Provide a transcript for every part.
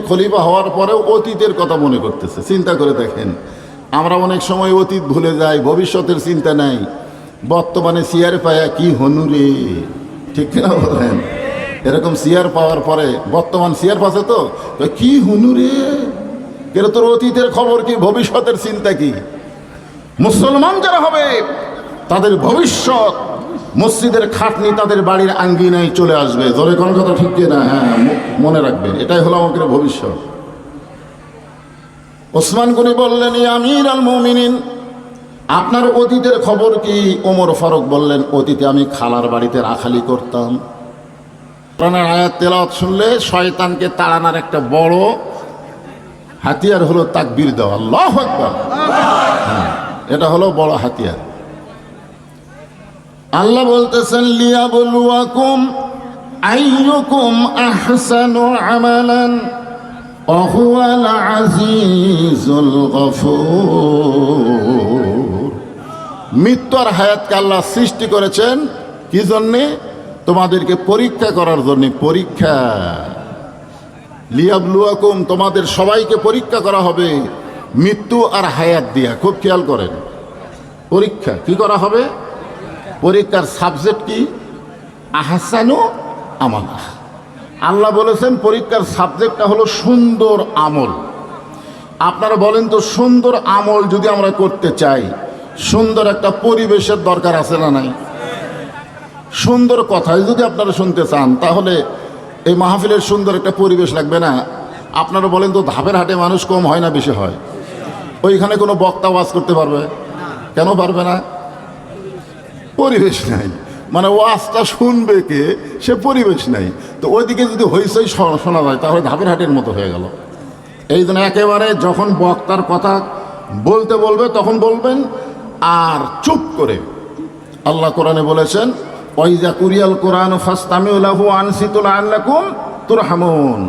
খলিফা হওয়ার পরেও অতীতের কথা মনে করতেছে। চিন্তা করে দেখেন, আমরা অনেক সময় অতীত ভুলে যাই, ভবিষ্যতের চিন্তা নাই। বর্তমানে চেয়ার পায়া কি হনুরে, ঠিক না বলেন? এরকম চেয়ার পাওয়ার পরে বর্তমান চেয়ার পাচ্ছে তো কি হনুরে, কেন তোর অতীতের খবর কি, ভবিষ্যতের চিন্তা কি? মুসলমান যারা হবে তাদের ভবিষ্যৎ মসজিদের খাটনি তাদের বাড়ির আঙ্গিনায় চলে আসবে। জোরে কোন কথা ঠিক না? হ্যাঁ, মনে রাখবেন, এটাই হলো আমাদের ভবিষ্যৎ। ওসমান গনি বললেন, ইয়া আমির আল মুমিনিন, আপনার অতীতের খবর কি? ওমর ফারুক বললেন, অতীতে আমি খালার বাড়িতে রাখালি করতাম। কোরআনের আয়াত তেলাওয়াত শুনলে শয়তানকে তাড়ানোর একটা বড় হাতিয়ার হলো তাকবীর দেওয়া, আল্লাহু আকবার। এটা হলো বড় হাতিয়ার। আল্লাহ বলতেছেন, লিয়াবলুয়াকুম আইয়ুকুম আহসানু আমালান ওয়া হুয়াল আজিজুল গফুর। মৃত্যু আর হায়াতকে আল্লাহ সৃষ্টি করেছেন কি জন্যে? তোমাদেরকে পরীক্ষা করার জন্যে। পরীক্ষা, লিয়াবলুয়াকুম, তোমাদের সবাইকে পরীক্ষা করা হবে মৃত্যু আর হায়াত দিয়া। খুব খেয়াল করেন, পরীক্ষা কি করা হবে? পরীক্ষার সাবজেক্ট কি? আহসানু আমালা। আল্লাহ বলেছেন পরীক্ষার সাবজেক্টটা হলো সুন্দর আমল। আপনারা বলেন তো, সুন্দর আমল যদি আমরা করতে চাই, সুন্দর একটা পরিবেশের দরকার আছে না নাই? সুন্দর কথাই যদি আপনারা শুনতে চান, তাহলে এই মাহফিলের সুন্দর একটা পরিবেশ লাগবে না? আপনারা বলেন তো, ধাপের হাটে মানুষ কম হয় না বেশি হয়? ওইখানে কোনো বক্তা ওয়াজ করতে পারবে? কেন পারবে না? পরিবেশ নাই, মানে ওয়াজটা শুনবে কে, সে পরিবেশ নাই। তো ওইদিকে যদি হইচই শোনা যায়, তাহলে ধাপের হাটের মতো হয়ে গেল। এই জন্য একেবারে যখন বক্তার কথা বলতে বলবে তখন বলবেন, আর চুপ করে। আল্লাহ কোরআনে বলেছেন, ওয়াইজা কুরিয়াল কোরআন ফাসতামিউ লাহু আনসিতু লাআল্লাকুম তুরহামুন।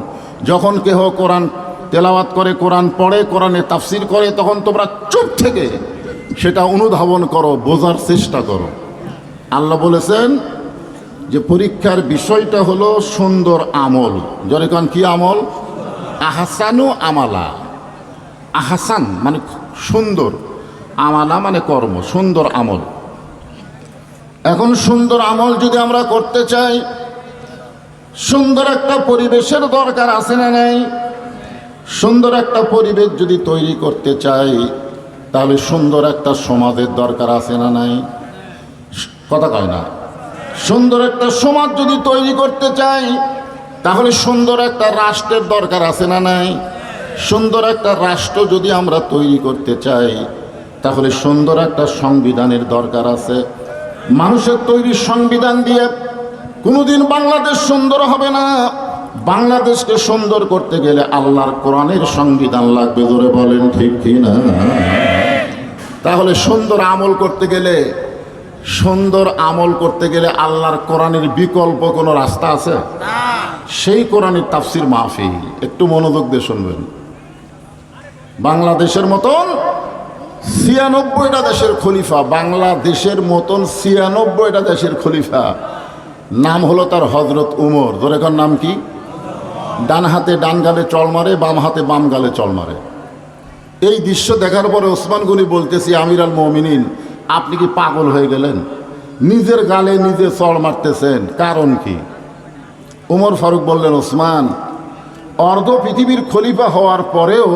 যখন কেহ কোরআন তেলাওয়াত করে, কোরআন পড়ে, কোরআনে তাফসির করে, তখন তোমরা চুপ থেকে সেটা অনুধাবন করো, বোঝার চেষ্টা করো। আল্লাহ বলেছেন যে পরীক্ষার বিষয়টা হলো সুন্দর আমল। জোরে কোন কি আমল? আহসানু আমালা। আহসান মানে সুন্দর, আমালা মানে কর্ম, সুন্দর আমল। এখন সুন্দর আমল যদি আমরা করতে চাই, সুন্দর একটা পরিবেশের দরকার আছে না নাই? সুন্দর একটা পরিবেশ যদি তৈরি করতে চাই, তাহলে সুন্দর একটা সমাজের দরকার আছে না নাই? কথা কয় না? সুন্দর একটা সমাজ যদি তৈরি করতে চাই, তাহলে সুন্দর একটা রাষ্ট্রের দরকার আছে না নাই? সুন্দর একটা রাষ্ট্র যদি আমরা তৈরি করতে চাই, তাহলে সুন্দর একটা সংবিধানের দরকার আছে। মানুষের তৈরি সংবিধান দিয়ে কোনোদিন বাংলাদেশ সুন্দর হবে না। বাংলাদেশকে সুন্দর করতে গেলে আল্লাহর কোরআনের সংবিধান লাগবে। জোরে বলেন ঠিক কি না? তাহলে সুন্দর আমল করতে গেলে, সুন্দর আমল করতে গেলে আল্লাহর কোরআনের বিকল্প কোনো রাস্তা আছে? সেই কোরআনের তাফসির মাহফিল একটু মনোযোগ দিয়ে শুনবেন। বাংলাদেশের মতন ৯৬টা দেশের খলিফা, বাংলাদেশের মতন ৯৬টা দেশের খলিফা, নাম হলো তার হজরত উমর। ধরে কার নাম কি? ডান হাতে ডান গালে চল মারে, বাম হাতে বাম গালে চল মারে। এই দৃশ্য দেখার পরে ওসমান গনি বলতেছি, আমির আল মুমিনিন, আপনি কি পাগল হয়ে গেলেন? নিজের গালে নিজে চড় মারতেছেন, কারণ কি? উমর ফারুক বললেন, ওসমান, অর্ধ পৃথিবীর খলিফা হওয়ার পরেও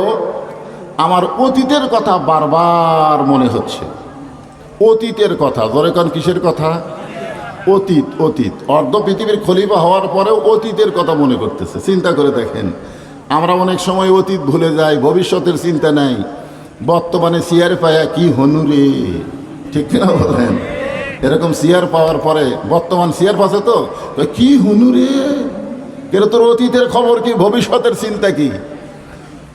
আমার অতীতের কথা বারবার মনে হচ্ছে। অতীতের কথা। ধরে কারণ কিসের কথা? অতীত। অতীত। অর্ধ পৃথিবীর খলিফা হওয়ার পরেও অতীতের কথা মনে করতেছে। চিন্তা করে দেখেন, আমরা অনেক সময় অতীত ভুলে যাই, ভবিষ্যতের চিন্তা নাই। বর্তমানে চেয়ার পায়া কি হনুরে, ঠিক না বলেন? এরকম চেয়ার পাওয়ার পরে বর্তমান চেয়ার পাচ্ছে তো কি হনুরে, কেন তোর অতীতের খবর কি, ভবিষ্যতের চিন্তা কি?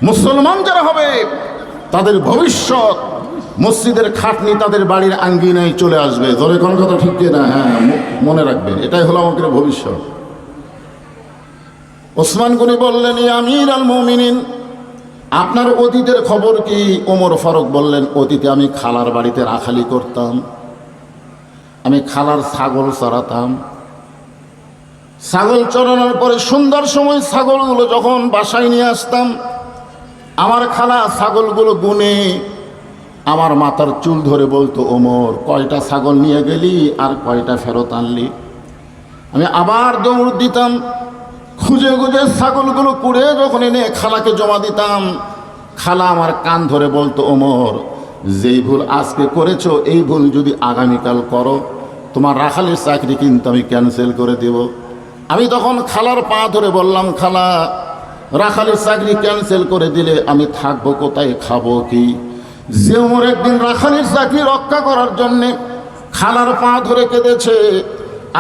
মুসলমান যারা হবে তাদের ভবিষ্যৎ মসজিদের খাটনি তাদের বাড়ির আঙ্গিনায় চলে আসবে। জোরে কোন কথা ঠিক না? হ্যাঁ, মনে রাখবেন, এটাই হলো আমাদের ভবিষ্যৎ। ওসমান গনি বললেন, ইয়া আমির আল মুমিনিন, আপনার অতীতের খবর কি? ওমর ফারুক বললেন, অতীতে আমি খালার বাড়িতে রাখালি করতাম, আমি খালার ছাগল চড়াতাম। ছাগল চড়ানোর পরে সন্ধ্যার সময় ছাগলগুলো যখন বাসায় নিয়ে আসতাম, আমার খালা ছাগলগুলো গুনে আমার মাথার চুল ধরে বলতো, ওমর কয়টা ছাগল নিয়ে গেলি আর কয়টা ফেরত আনলি? আমি আবার দৌড় দিতাম, খুঁজে খুঁজে ছাগলগুলো কুড়ে যখন এনে খালাকে জমা দিতাম, খালা আমার কান ধরে বলতো, ওমর যেই ভুল আজকে করেছো এই ভুল যদি আগামীকাল করো তোমার রাখালের চাকরি কিন্তু আমি ক্যান্সেল করে দেব। আমি তখন খালার পা ধরে বললাম, খালা রাখালের চাকরি ক্যান্সেল করে দিলে আমি থাকবো কোথায়, খাবো কি? যে ওমর একদিন রাখালের চাকরি রক্ষা করার জন্যে খালার পা ধরে কেঁদেছে,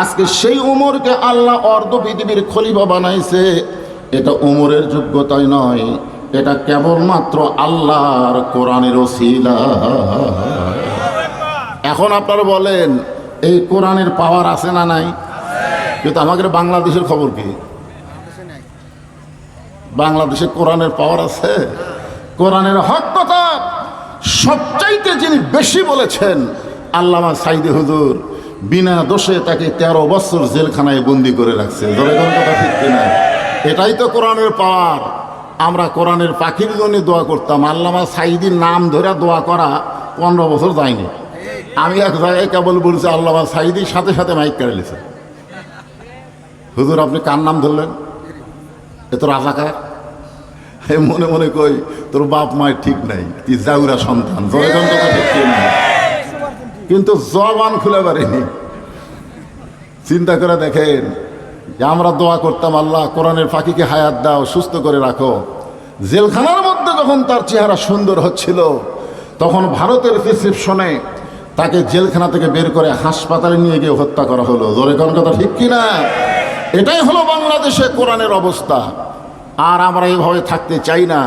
আজকে সেই ওমরকে আল্লাহ অর্ধ পৃথিবীর খলিফা বানাইছে। এটা ওমরের যোগ্যতাই নয়, এটা কেবলমাত্র আল্লাহর কোরআনের ওসিলা। এখন আপনারা বলেন এই কোরআনের পাওয়ার আছে না নাই? কিন্তু আমাদের বাংলাদেশের খবর কি? বাংলাদেশে কোরআনের পাওয়ার আছে? কোরআনের হক কথা সবচাইতে যিনি বেশি বলেছেন আল্লামা সাইদি হুজুর, বিনা দোষে তাকে 13 বছর জেলখানায় বন্দি করে রাখছে। জনগণ কথা ঠিক কিনা? এটাই তো কোরআনের পাওয়ার। আমরা কোরআনের পাখির জন্য দোয়া করতাম, আল্লামা সাইদির নাম ধরে দোয়া করা 15 বছর যায়নি। আমি এক জায়গায় কেবল বলছি আল্লামা সাইদির সাথে সাথে মাইক কেড়ে নিয়েছে, হুজুর আপনি কার নাম ধরলেন? এ তো রাজাকার। মনে মনে কই তোর বাপ মায়ের ঠিক নাই, তুই জাউরা সন্তান। জনগণ কথা ঠিক কিনা? কিন্তু জবান খুলে পারিনি। চিন্তা করে দেখেন যে আমরা দোয়া করতাম, আল্লাহ কোরআনের পাখিকে হায়াত দাও, সুস্থ করে রাখো। জেলখানার মধ্যে যখন তার চেহারা সুন্দর হচ্ছিল, তখন ভারতের প্রেসক্রিপশনে তাকে জেলখানা থেকে বের করে হাসপাতালে নিয়ে গিয়ে হত্যা করা হলো। জোরে কোন কথা ঠিক কিনা? এটাই হলো বাংলাদেশে কোরআনের অবস্থা। আর আমরা এইভাবে থাকতে চাই না।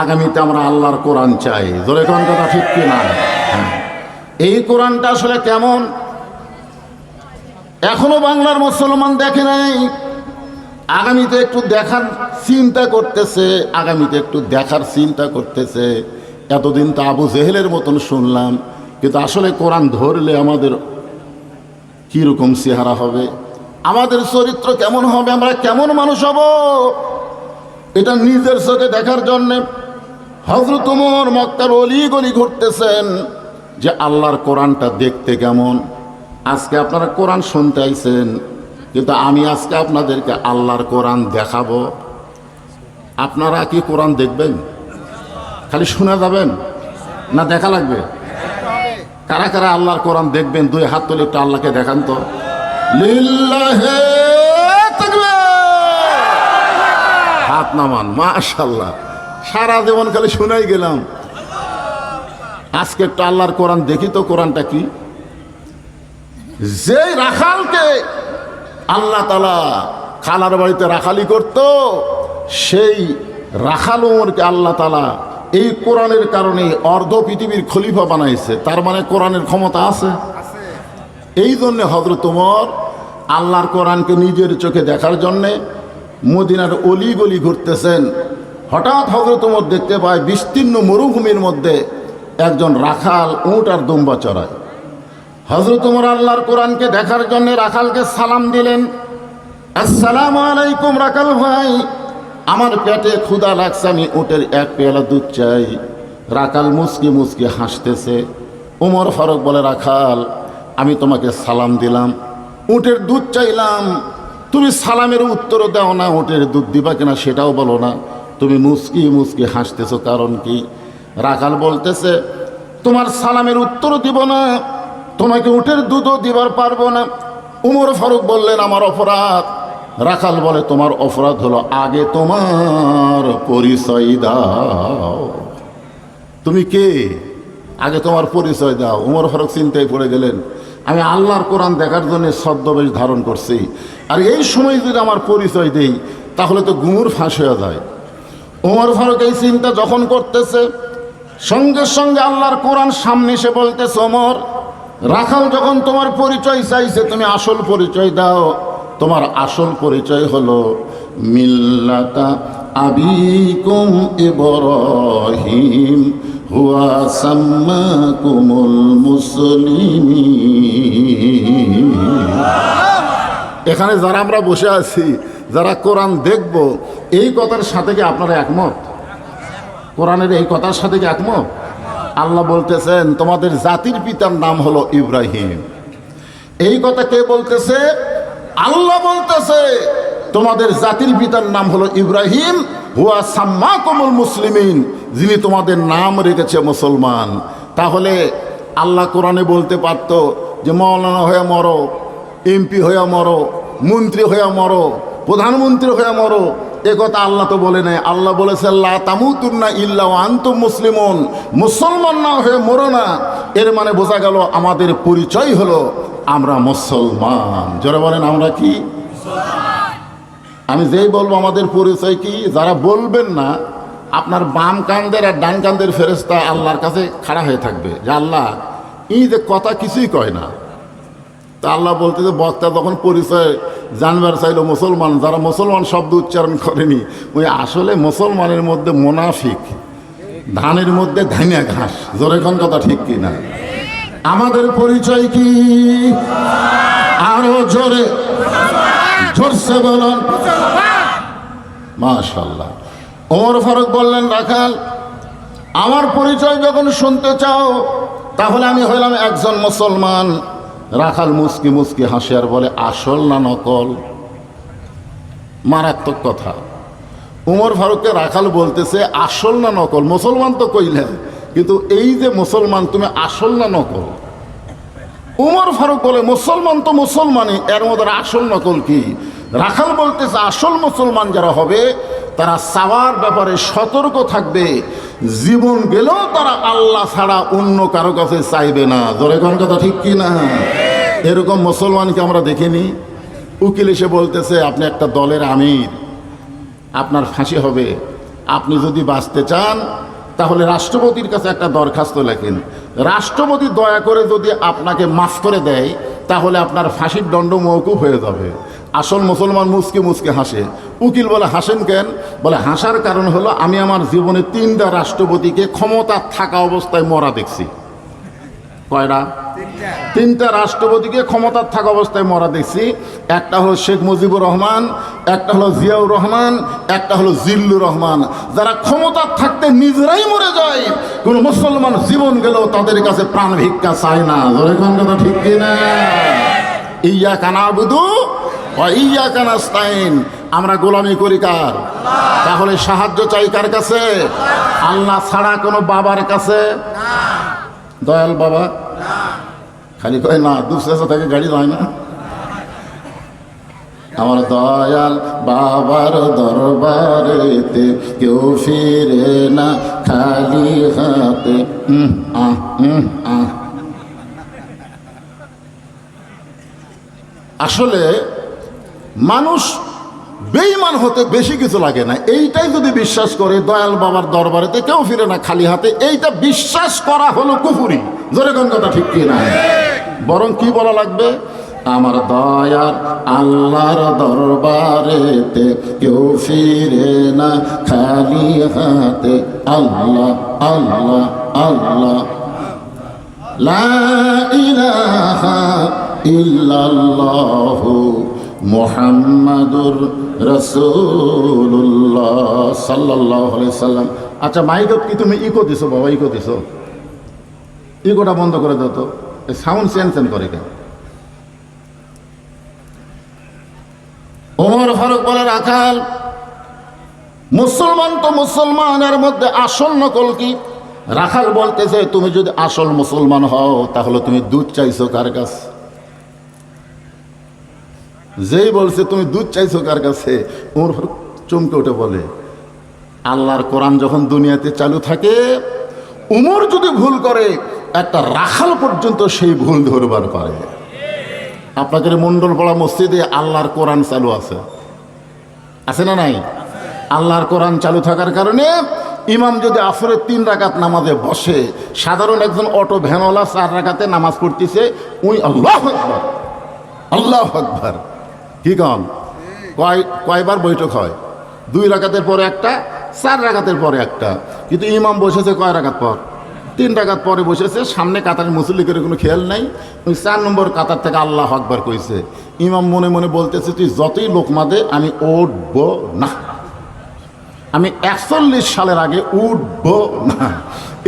আগামীতে আমরা আল্লাহর কোরআন চাই। জোরে কোন কথা ঠিক কিনা? এই কোরআনটা আসলে কেমন এখনো বাংলার মুসলমান দেখে নাই। আগামীতে একটু দেখার চিন্তা করতেছে, আগামীতে একটু দেখার চিন্তা করতেছে। এতদিন তো আবু জেহেলের মতন শুনলাম, কিন্তু আসলে কোরআন ধরলে আমাদের কীরকম চেহারা হবে, আমাদের চরিত্র কেমন হবে, আমরা কেমন মানুষ হব, এটা নিজের চোখে দেখার জন্যে হযরত ওমর মক্কার অলি গলি ঘুরতেছেন যে আল্লাহর কোরআনটা দেখতে কেমন। আজকে আপনারা কোরআন শুনতে আইছেন, কিন্তু আমি আজকে আপনাদেরকে আল্লাহর কোরআন দেখাবো। আপনারা কি কোরআন দেখবেন? খালি শোনা যাবেন না দেখা লাগবে? কারা কারা আল্লাহর কোরআন দেখবেন? 2 হাত তুলে একটু আল্লাহকে দেখান তো। লিল্লাহে তাকবীর। হাত নামান। মাশাআল্লাহ, সারা জীবন খালি শোনাই গেলাম, আজকে একটু আল্লাহর কোরআন দেখি তো। কোরআনটা কি? যে রাখালকে আল্লাহ তাআলা খালার বাড়িতে রাখালি করত, সেই রাখাল ওমরকে আল্লাহ তাআলা এই কোরআনের কারণে অর্ধ পৃথিবীর খলিফা বানাইছে। তার মানে কোরআনের ক্ষমতা আছে। এই জন্যে হযরত ওমর আল্লাহর কোরআনকে নিজের চোখে দেখার জন্যে মদিনার অলি গলি ঘুরতেছেন। হঠাৎ হযরত ওমর দেখতে পায় বিস্তীর্ণ মরুভূমির মধ্যে একজন রাখাল উট আর দুম্বা চড়ায়। হযরত ওমর আল্লাহর কোরআনকে দেখার জন্য রাখালকে সালাম দিলেন, আসসালামু আলাইকুম রাখাল ভাই, আমার পেটে ক্ষুধা লাগছে, আমি উটের 1 পেয়ালা দুধ চাই। রাখাল মুচকি মুচকি হাসতেছে। ওমর ফারুক বলে, রাখাল আমি তোমাকে সালাম দিলাম, উটের দুধ চাইলাম, তুমি সালামের উত্তরও দাও না, উটের দুধ দিবা কিনা সেটাও বলো না, তুমি মুচকি মুচকি হাসতেছো কারণ কি? রাখাল বলতেছে, তোমার সালামের উত্তরও দিব না, তোমাকে উটের দুধও দিবার পারবো না। উমর ফারুক বললেন, আমার অপরাধ। রাখাল বলে, তোমার অপরাধ হলো আগে তোমার পরিচয় দাও। তুমি কে? আগে তোমার পরিচয় দাও। উমর ফারুক চিন্তায় পড়ে গেলেন, আমি আল্লাহর কোরআন দেখার জন্য ছদ্মবেশ ধারণ করছি, আর এই সময় যদি আমার পরিচয় দেই তাহলে তো গুমুর ফাঁস হয়ে যায়। উমর ফারুক এই চিন্তা যখন করতেছে, সঙ্গে সঙ্গে আল্লাহর কোরআন সামনে এসে বলতেছে, ওমর রাখাল যখন তোমার পরিচয় চাইছে, তুমি আসল পরিচয় দাও। তোমার আসল পরিচয় হলো মিল্লাতা আবিকুম ইব্রাহিম হুয়া সাম্মাকুমুল মুসলিমিন। এখানে যারা আমরা বসে আছি, যারা কোরআন দেখব, এই কথার সাথে কি আপনারা একমত? কোরআনের এই কথার সাথে কি একমত? আল্লাহ বলতেছেন তোমাদের জাতির পিতার নাম হলো ইব্রাহিম। এই কথা কে বলতেছে? আল্লাহ বলতেছে তোমাদের জাতির পিতার নাম হলো ইব্রাহিম, হুয়া সাম্মাকুমুল মুসলিমিন, যিনি তোমাদের নাম রেখেছে মুসলমান। তাহলে আল্লাহ কোরআনে বলতে পারতো যে মৌলানা হয়ে মরো, এমপি হয়ে মরো, মন্ত্রী হয়ে মরো, প্রধানমন্ত্রী হয়ে মরো। এ কথা আল্লাহ তো বলে নাই। আল্লাহ বলেছে লা তামুতুন্না ইল্লা ওয়া আনতুম মুসলিমুন, মুসলমান না হয়ে মরো না। এর মানে বোঝা গেল আমাদের পরিচয় হলো আমরা মুসলমান। জোরে বলেন আমরা কি? আমি যেই বলবো আমাদের পরিচয় কি, যারা বলবেন না, আপনার বাম কান্দের আর ডান কান্দের ফেরেশতা আল্লাহর কাছে খাড়া হয়ে থাকবে যে আল্লাহ এই যে কথা কিছুই কয় না। তা আল্লাহ বলতে যে বক্তা যখন পরিচয় জানবার চাইলো মুসলমান, যারা মুসলমান শব্দ উচ্চারণ করেনি, ওই আসলে মুসলমানের মধ্যে মুনাফিক, ধানের মধ্যে ধানিয়া ঘাস। জোরে কোন কথা ঠিক কি না? আমাদের পরিচয় কি? আরো জোরে জোরসে বলুন মাশাআল্লাহ। ওমর ফারুক বললেন রাখাল, আমার পরিচয় যখন শুনতে চাও তাহলে আমি হইলাম একজন মুসলমান। রাখাল মুস্কি মুস্কি হাসে আর বলে আসল না নকল? মারাত্মক কথা। উমর ফারুককে রাখাল বলতেছে আসল না নকল? মুসলমান তো কইলে, কিন্তু এই যে মুসলমান, তুমি আসল না নকল? উমর ফারুক বলে মুসলমান তো মুসলমানই, এর মধ্যে আসল নকল কি? রাখাল বলতেছে আসল মুসলমান যারা হবে তারা চাওয়ার ব্যাপারে সতর্ক থাকবে, জীবন গেলেও তারা আল্লাহ ছাড়া অন্য কারো কাছে চাইবে না। ধরে কোন কথা ঠিক কি না? এরকম মুসলমানকে আমরা দেখিনি। উকিল এসে বলতেছে আপনি একটা দলের আমির, আপনার ফাঁসি হবে, আপনি যদি বাঁচতে চান তাহলে রাষ্ট্রপতির কাছে একটা দরখাস্ত লেখেন, রাষ্ট্রপতি দয়া করে যদি আপনাকে মাফ করে দেয় তাহলে আপনার ফাঁসির দণ্ড মওকুফ হয়ে যাবে। আসল মুসলমান মুচকি মুচকি হাসে। উকিল বলে হাসেন কেন? বলে হাসার কারণ হলো আমি আমার জীবনে 3টা রাষ্ট্রপতিকে ক্ষমতা থাকা অবস্থায় মরা দেখছি। কয়টা? 3টা রাষ্ট্রপতিকে ক্ষমতার থাকা অবস্থায় মরা দেখছি। একটা হলো শেখ মুজিবুর রহমান, একটা হলো জিয়াউর রহমান, একটা হলো জিল্লুর রহমান। যারা ক্ষমতার থাকতে নিজেরাই মরে যায়, কোন মুসলমান জীবন গেলেও তাদের কাছে প্রাণ ভিক্ষা চায় না। ধরে কোন কথা ঠিক কিনা? ইয়্যাকা না'বুদু ওয়া ইয়্যাকা নাস্তাইন। আমরা গোলামি করি কার? তাহলে সাহায্য চাই কার কাছে? আল্লাহ ছাড়া কোনো বাবার কাছে? দয়াল বাবা খালি কয় না, দুসরা থেকে গাড়ি যায় না। আমার দয়াল বাবার দরবারেতে কেউ ফিরে না খালি হাতে। আসলে মানুষ বেঈমান হতে বেশি কিছু লাগে না। এইটাই যদি বিশ্বাস করে দয়াল বাবার দরবারেতে কেউ ফিরে না খালি হাতে, এইটা বিশ্বাস করা হলো কুফরি। জোরে কোন কথা ঠিক কি না? বরং কি বলা লাগবে? আমার দয়ার আল্লাহর দরবারেতে কেউ ফিরে না খালি হাতে। আল্লাহ আল্লাহ আল্লাহ লা ইলাহা ইল্লাল্লাহু মুহাম্মাদুর রাসূলুল্লাহ সাল্লাল্লাহু আলাইহি সাল্লাম। আচ্ছা মাইকত কি তুমি ইকো দিছো বাবা? ইকো দিছো? ইকোটা বন্ধ করে দাও তো, সাউন্ড চেঞ্জ করে কেন? ওমর ফারুক বলে রাখাল মুসলমান তো মুসলমানের মধ্যে আসল নকল কি? রাখাল বলতেছে তুমি যদি আসল মুসলমান হও তাহলে তুমি দুধ চাইছো কার কাছে? যেই বলছে তুমি দুধ চাইছো কার কাছে, ওমর ফারুক চমকে উঠে বলে আল্লাহর কোরআন যখন দুনিয়াতে চালু থাকে, উমর যদি ভুল করে একটা রাখাল পর্যন্ত সেই ভুল ধরবার পারে। আপনাদের মণ্ডলপাড়া মসজিদে আল্লাহর কোরআন চালু আছে, আছে না নাই? আল্লাহর কোরআন চালু থাকার কারণে ইমাম যদি আসরের 3 রাকাত নামাজে বসে, সাধারণ একজন অটো ভ্যানওয়ালা 4 রাকাতে নামাজ পড়তেছে, ওই আল্লাহু আকবার আল্লাহু আকবার কি কন? কয়বার বৈঠক হয়? 2 রাকাতের পরে একটা, 4 রাকাতের পরে একটা, কিন্তু ইমাম বসেছে কয় রাকাত পর? 3 রাকাত পরে বসেছে, সামনে কাতারের মুসল্লি করে কোনো খেয়াল নাই। ওই 4 নম্বর কাতার থেকে আল্লাহু আকবার কইছে। ইমাম মনে মনে বলতেছে, তুই যতই লোকমা দে আমি উঠব না, আমি 41 সালের আগে উঠব না।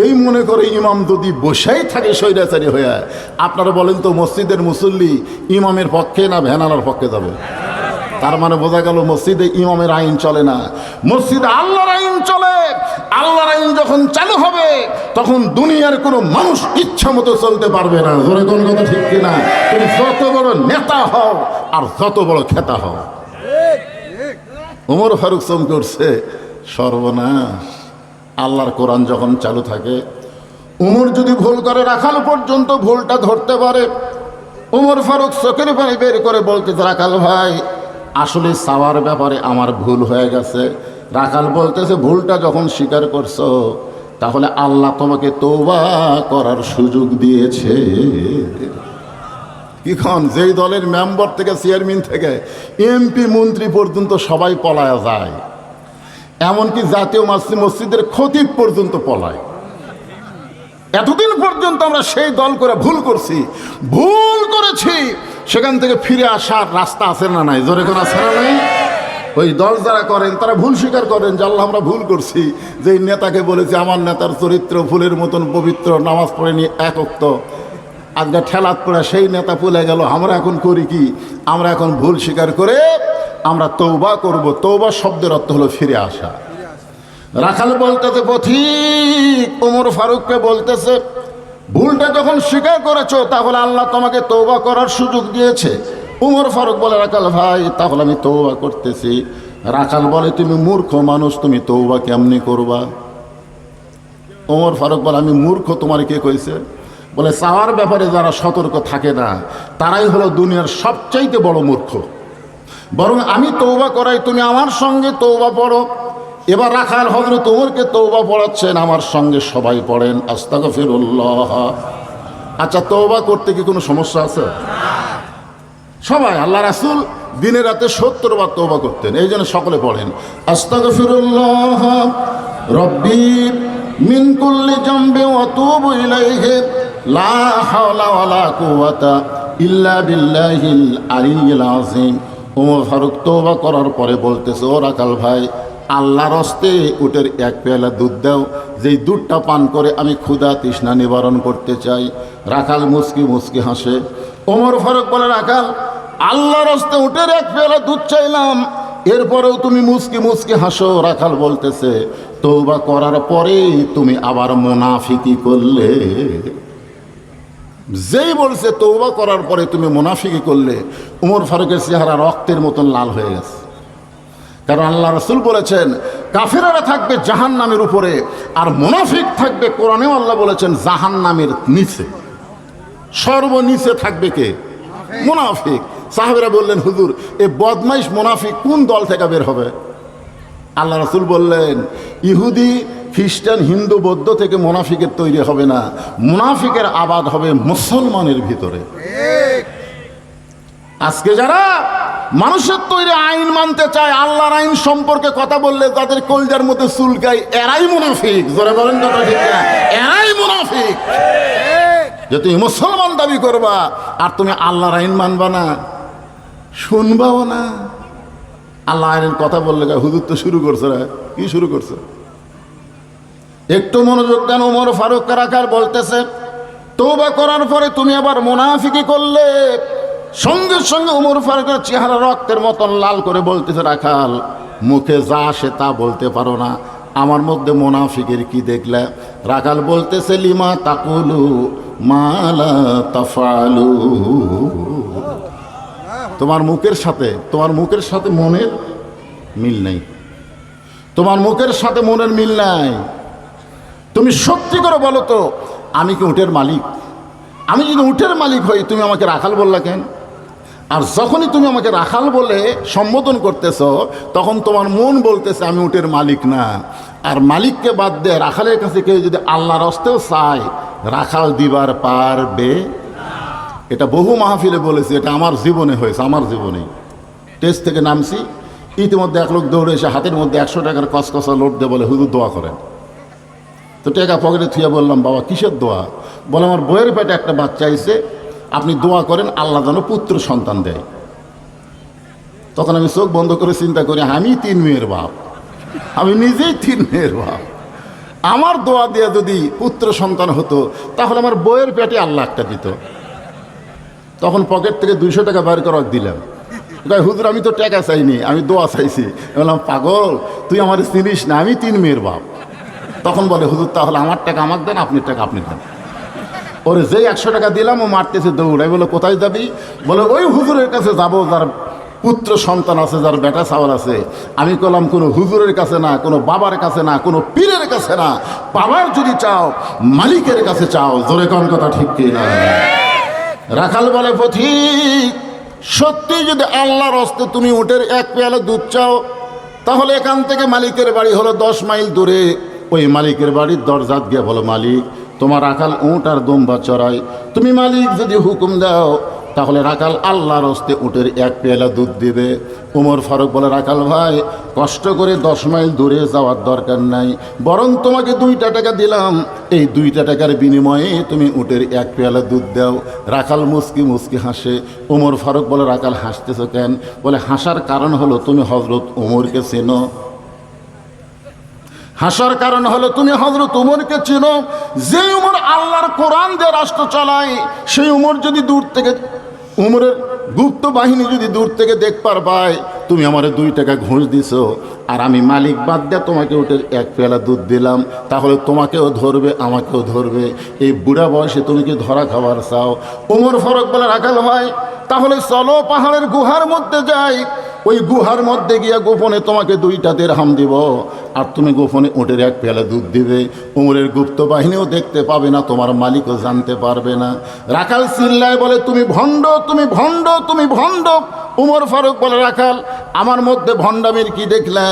এই মনে করে ইমাম যদি বসেই থাকে স্বৈরাচারী হয়ে, আপনারা বলেন তো মসজিদের মুসল্লি ইমামের পক্ষে না ভ্যানালার পক্ষে যাবে? তার মানে বোঝা গেল মসজিদে ইমামের আইন চলে না, মসজিদে আল্লাহর আইন চলে। আল্লাহর আইন যখন চালু হবে তখন দুনিয়ার কোনো মানুষ ইচ্ছা মতো চলতে পারবে না। জোরে কোন কথা ঠিক কিনা? তুমি যত বড় নেতা হও আর যত বড় খেতা হও। ওমর ফারুক চমকে উঠছে, সর্বনাশ। আল্লাহর কোরআন যখন চালু থাকে, ওমর যদি ভুল করে রাখাল পর্যন্ত ভুলটা ধরতে পারে। ওমর ফারুক চোখের পানি বের করে বলতে, রাখাল ভাই আসলে চাওয়ার ব্যাপারে আমার ভুল হয়ে গেছে। রাখাল বলতেছে, ভুলটা যখন স্বীকার করছো তাহলে আল্লাহ তোমাকে তওবা করার সুযোগ দিয়েছে। কিখন যেই দলের মেম্বার থেকে চেয়ারম্যান থেকে এমপি মন্ত্রী পর্যন্ত সবাই পলায়া যায়, এমনকি জাতীয় মসজিদের খতিব পর্যন্ত পলায়। এতদিন পর্যন্ত আমরা সেই দল করে ভুল করছি, ভুল করেছি, সেখান থেকে ফিরে আসার রাস্তা আছে না নাই? জোরে কোন আছে না নাই? ওই দল যারা করেন তারা ভুল স্বীকার করেন যে আল্লাহ আমরা ভুল করছি। যে নেতাকে বলেছি আমার নেতার চরিত্র ফুলের মতন পবিত্র, নামাজ পড়েনি এক ওয়াক্ত, আজকে ঠেলাত পড়ে সেই নেতা ভুলে গেল। আমরা এখন করি কি? আমরা এখন ভুল স্বীকার করে আমরা তওবা করব। তওবা শব্দের অর্থ হলো ফিরে আসা। রাখাল বলতেছে পথিক ওমর ফারুককে বলতেছে, ভুলটা যখন স্বীকার করেছো তাহলে আল্লাহ তোমাকে তওবা করার সুযোগ দিয়েছে। ওমর ফারুক বলে, রাখাল ভাই তাহলে আমি তওবা করতেছি। রাখাল বলে, তুমি মূর্খ মানুষ, তুমি তওবা কেমনি করবা? ওমর ফারুক বলে, আমি মূর্খ তোমার কে কইছে? বলে, চাওয়ার ব্যাপারে যারা সতর্ক থাকে না তারাই হলো দুনিয়ার সবচাইতে বড় মূর্খ। বরং আমি তওবা করাই, তুমি আমার সঙ্গে তওবা পড়ো। এবার রাখাল হযরত ওমরকে তওবা পড়াচ্ছেন, আমার সঙ্গে সবাই পড়েন আস্তাগফিরুল্লাহ। আচ্ছা, তওবা করতে কি কোনো সমস্যা আছে? সবাই, আল্লাহ রাসূল দিনে রাতে 70 বার তওবা করতেন। এই জন্য সকলে পড়েন আস্তাগফিরুল্লাহ রব্বি মিন কুল্লি জামবি ওয়া তুবু ইলাইহি লা হাওলা ওয়ালা কুওয়াতা ইল্লা বিল্লাহিল আলিয়্যিল আযীম। ওমর ফারুক তওবা করার পরে বলতেছে, ও রাখাল ভাই, আল্লাহর হস্তে উটের 1 পেয়ালা দুধ দাও, যেই দুধটা পান করে আমি ক্ষুধা তৃষ্ণা নিবারণ করতে চাই। রাখাল মুচকি মুচকি হাসে। ওমর ফারুক বলে, রাখাল আল্লাহর হস্তে উটের 1 পেয়ালা দুধ চাইলাম, এরপরেও তুমি মুচকি মুচকি হাসো। রাখাল বলতেছে, তওবা করার পরে তুমি আবার মুনাফিকি করলে। যেই বলছে তওবা করার পরে তুমি মুনাফিকি করলে, ওমর ফারুকের চেহারা রক্তের মতন লাল হয়ে গেছে। কারণ আল্লাহ রাসূল বলেছেন কাফেররা থাকবে জাহান্নামের উপরে আর মুনাফিক থাকবে, কোরআনেও আল্লাহ বলেছেন জাহান্নামের নিচে, সর্বনিচে থাকবে কে? মুনাফিক। সাহাবীরা বললেন, হুজুর এ বদমাইশ মুনাফিক কোন দল থেকে বের হবে? আল্লাহ রাসূল বললেন, ইহুদি খ্রিস্টান হিন্দু বৌদ্ধ থেকে মুনাফিকের তৈরি হবে না, মুনাফিকের আবাদ হবে মুসলমানের ভিতরে। আজকে যারা মানুষের তৈরি আইন মানতে চায়, আল্লাহর আইন সম্পর্কে কথা বললে তাদের কলজার মধ্যে চুলকায়, এরাই মুনাফিক। জোরে বলেন কথা ঠিক না? এরাই মুনাফিক। যে তুমি মুসলমান দাবি করবা আর তুমি আল্লাহর আইন মানবা না, শুনবাও না। আল্লাহ আইনের কথা বললে হুজুর তো শুরু করছে, কি শুরু করছে? একটু মনোযোগ দেন। ওমর ফারুক রাখাল বলতেছে, তওবা করার পরে তুমি আবার মুনাফিকি করলে। সঙ্গে সঙ্গে ওমর ফারুকের চেহারা রক্তের মতন লাল করে বলতেছে, রাখাল মুখে যা আসে তা বলতে পারো না, আমার মধ্যে মুনাফিকের কি দেখলে? রাখাল বলতেছে, লিমা তাকুলু মা লা তাফআলু। তোমার মুখের সাথে মনের মিল নাই, তোমার মুখের সাথে মনের মিল নাই। তুমি সত্যি করে বলো তো, আমি কি উটের মালিক? আমি যদি উটের মালিক হই তুমি আমাকে রাখাল বললা কেন? আর যখনই তুমি আমাকে রাখাল বলে সম্বোধন করতেছ তখন তোমার মন বলতেছে আমি উটের মালিক না। আর মালিককে বাদ দিয়ে রাখালের কাছে কেউ যদি আল্লাহর হস্তেও চায়, রাখাল দিবার পারবে? এটা বহু মাহফিলে বলেছি, এটা আমার জীবনে হয়েছে। আমার জীবনেই টেস্ট থেকে নামছি, ইতিমধ্যে এক লোক দৌড়ে এসে হাতের মধ্যে 100 টাকার কসকসা লোড দিয়ে বলে, হুজুর দোয়া করেন। তো টাকা পকেটে থুয়ে বললাম, বাবা কিসের দোয়া? বলে, আমার বইয়ের পেটে একটা বাচ্চা আইছে, আপনি দোয়া করেন আল্লাহ যেন পুত্র সন্তান দেয়। তখন আমি চোখ বন্ধ করে চিন্তা করি, আমি 3 মেয়ের বাপ, আমি নিজেই 3 মেয়ের বাপ, আমার দোয়া দিয়ে যদি পুত্র সন্তান হতো তাহলে আমার বইয়ের পেটে আল্লাহ একটা দিত। তখন পকেট থেকে 200 টাকা বের করে দিলাম। হুজুর, আমি তো টাকা চাইনি, আমি দোয়া চাইছি। বললাম, পাগল, তুই আমার চিনিস না, আমি 3 মেয়ের বাপ। তখন বলে, হুজুর তাহলে আমার টাকা আমাকে দেন, আপনার টাকা আপনি দেন। ওরে যেই 100 টাকা দিলাম ও মারতেছে দৌড়াই। বলে, কোথায় যাবি? বলে, ওই হুজুরের কাছে যাবো যার পুত্র সন্তান আছে, যার বেটা চাওয়াল আছে। আমি বললাম, কোনো হুজুরের কাছে না, কোনো বাবার কাছে না, কোনো পীরের কাছে না, বাবার যদি চাও মালিকের কাছে চাও। জোরে কোন কথা ঠিক কি না? রাখাল বলে, পথিক, সত্যি যদি আল্লাহর হস্তে তুমি উটের 1 পেয়ালা দুধ চাও তাহলে এখান থেকে মালিকের বাড়ি হলো 10 মাইল দূরে। ওই মালিকের বাড়ির দরজাত গিয়ে বলো, মালিক, তোমার রাখাল উট আর দুম্বা চড়াই, তুমি মালিক যদি হুকুম দাও তাহলে রাখাল আল্লাহর হস্তে উটের 1 পেয়ালা দুধ দিবে। ওমর ফারুক বলে, রাখাল ভাই, কষ্ট করে 10 মাইল দূরে যাওয়ার দরকার নাই, বরং তোমাকে 2টা টাকা দিলাম, এই 2টা টাকার বিনিময়ে তুমি উটের 1 পেয়ালা দুধ দাও। রাখাল মুস্কি মুস্কি হাসে। ওমর ফারুক বলে, রাখাল হাসতেছো কেন? বলে, হাসার কারণ হলো তুমি হযরত ওমরকে চেনো। হাসার কারণ হলো তুমি হযরত ওমরকে চেনো। যে ওমর আল্লাহর কোরআন দিয়ে রাষ্ট্র চালায়, সেই ওমর যদি দূর থেকে, ওমরের গুপ্ত বাহিনী যদি দূর থেকে দেখবার পায় তুমি আমারে 2 টাকা ঘুষ দিছো আর আমি মালিক বাদ দিয়ে তোমাকে উটের 1 পেয়ালা দুধ দিলাম, তাহলে তোমাকেও ধরবে আমাকেও ধরবে। এই বুড়া বয়সে তুমি কি ধরা খাবার চাও? ওমর ফারুক বলে, রাখাল ভাই, তাহলে চলো পাহাড়ের গুহার মধ্যে যাই, ওই গুহার মধ্যে গিয়া গোপনে তোমাকে 2টা দিরহাম দিব আর তুমি গোপনে উটের 1 পেয়ালা দুধ দিবে। উমরের গুপ্ত বাহিনীও দেখতে পাবে না, তোমার মালিকও জানতে পারবে না। রাখাল চিল্লায় বলে, তুমি ভণ্ড, তুমি ভণ্ড, তুমি ভণ্ড। উমর ফারুক বলে, রাখাল, আমার মধ্যে ভণ্ডামির কি দেখলা?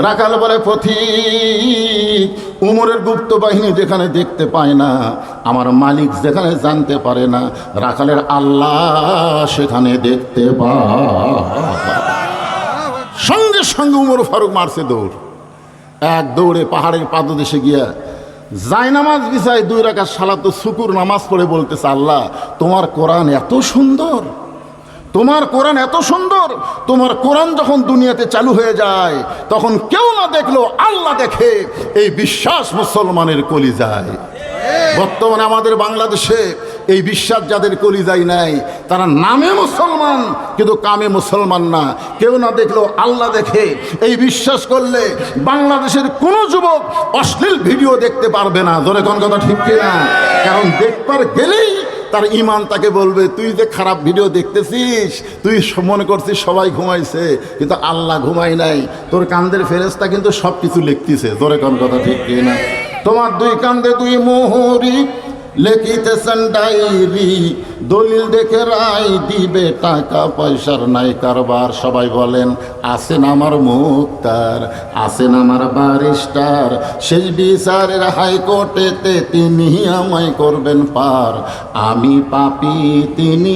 রাখাল বলে, পথিক, উমরের গুপ্ত বাহিনী যেখানে দেখতে পায় না, আমার মালিক যেখানে জানতে পারে না, রাখালের আল্লাহ সেখানে দেখতে পায়। সঙ্গে সঙ্গে উমর ফারুক মারছে দৌড়। এক দৌড়ে পাহাড়ের পাদদেশে গিয়া জায়নামাজ বিছায় 2 রাকাত সালাত শুকুর নামাজ পড়ে বলতেছে, আল্লাহ, তোমার কোরআন এত সুন্দর, তোমার কোরআন এত সুন্দর। তোমার কোরআন যখন দুনিয়াতে চালু হয়ে যায় তখন কেউ না দেখলো আল্লাহ দেখে, এই বিশ্বাস মুসলমানের কলিজায়। বর্তমানে আমাদের বাংলাদেশে এই বিশ্বাস যাদের কলিজায় নাই তারা নামে মুসলমান কিন্তু কামে মুসলমান না। কেউ না দেখলো আল্লাহ দেখে, এই বিশ্বাস করলে বাংলাদেশের কোনো যুবক অশ্লীল ভিডিও দেখতে পারবে না। জোরে কোন কথা ঠিক কিনা? কারণ দেখবার গেলেই তার ইমান তাকে বলবে, তুই যে খারাপ ভিডিও দেখতেছিস, তুই মনে করছিস সবাই ঘুমাইছে, কিন্তু আল্লাহ ঘুমাই নাই। তোর কান্দের ফেরেশতা কিন্তু সব কিছু লিখতেছে। জোরে কোন কথা ঠিক কিনা? তোমার 2 কান্দে 2 মোহরি লেখিতেছেন ডায়েরি, দলিল দেখে রায় দিবে, টাকা পয়সার নাই কারবার। সবাই বলেন, আছেন আমার মুক্তার, আছেন আমার ব্যারিস্টার, শেষ বিচারের হাইকোর্টেতে তিনি আমায় করবেন পার। আমি পাপী, তিনি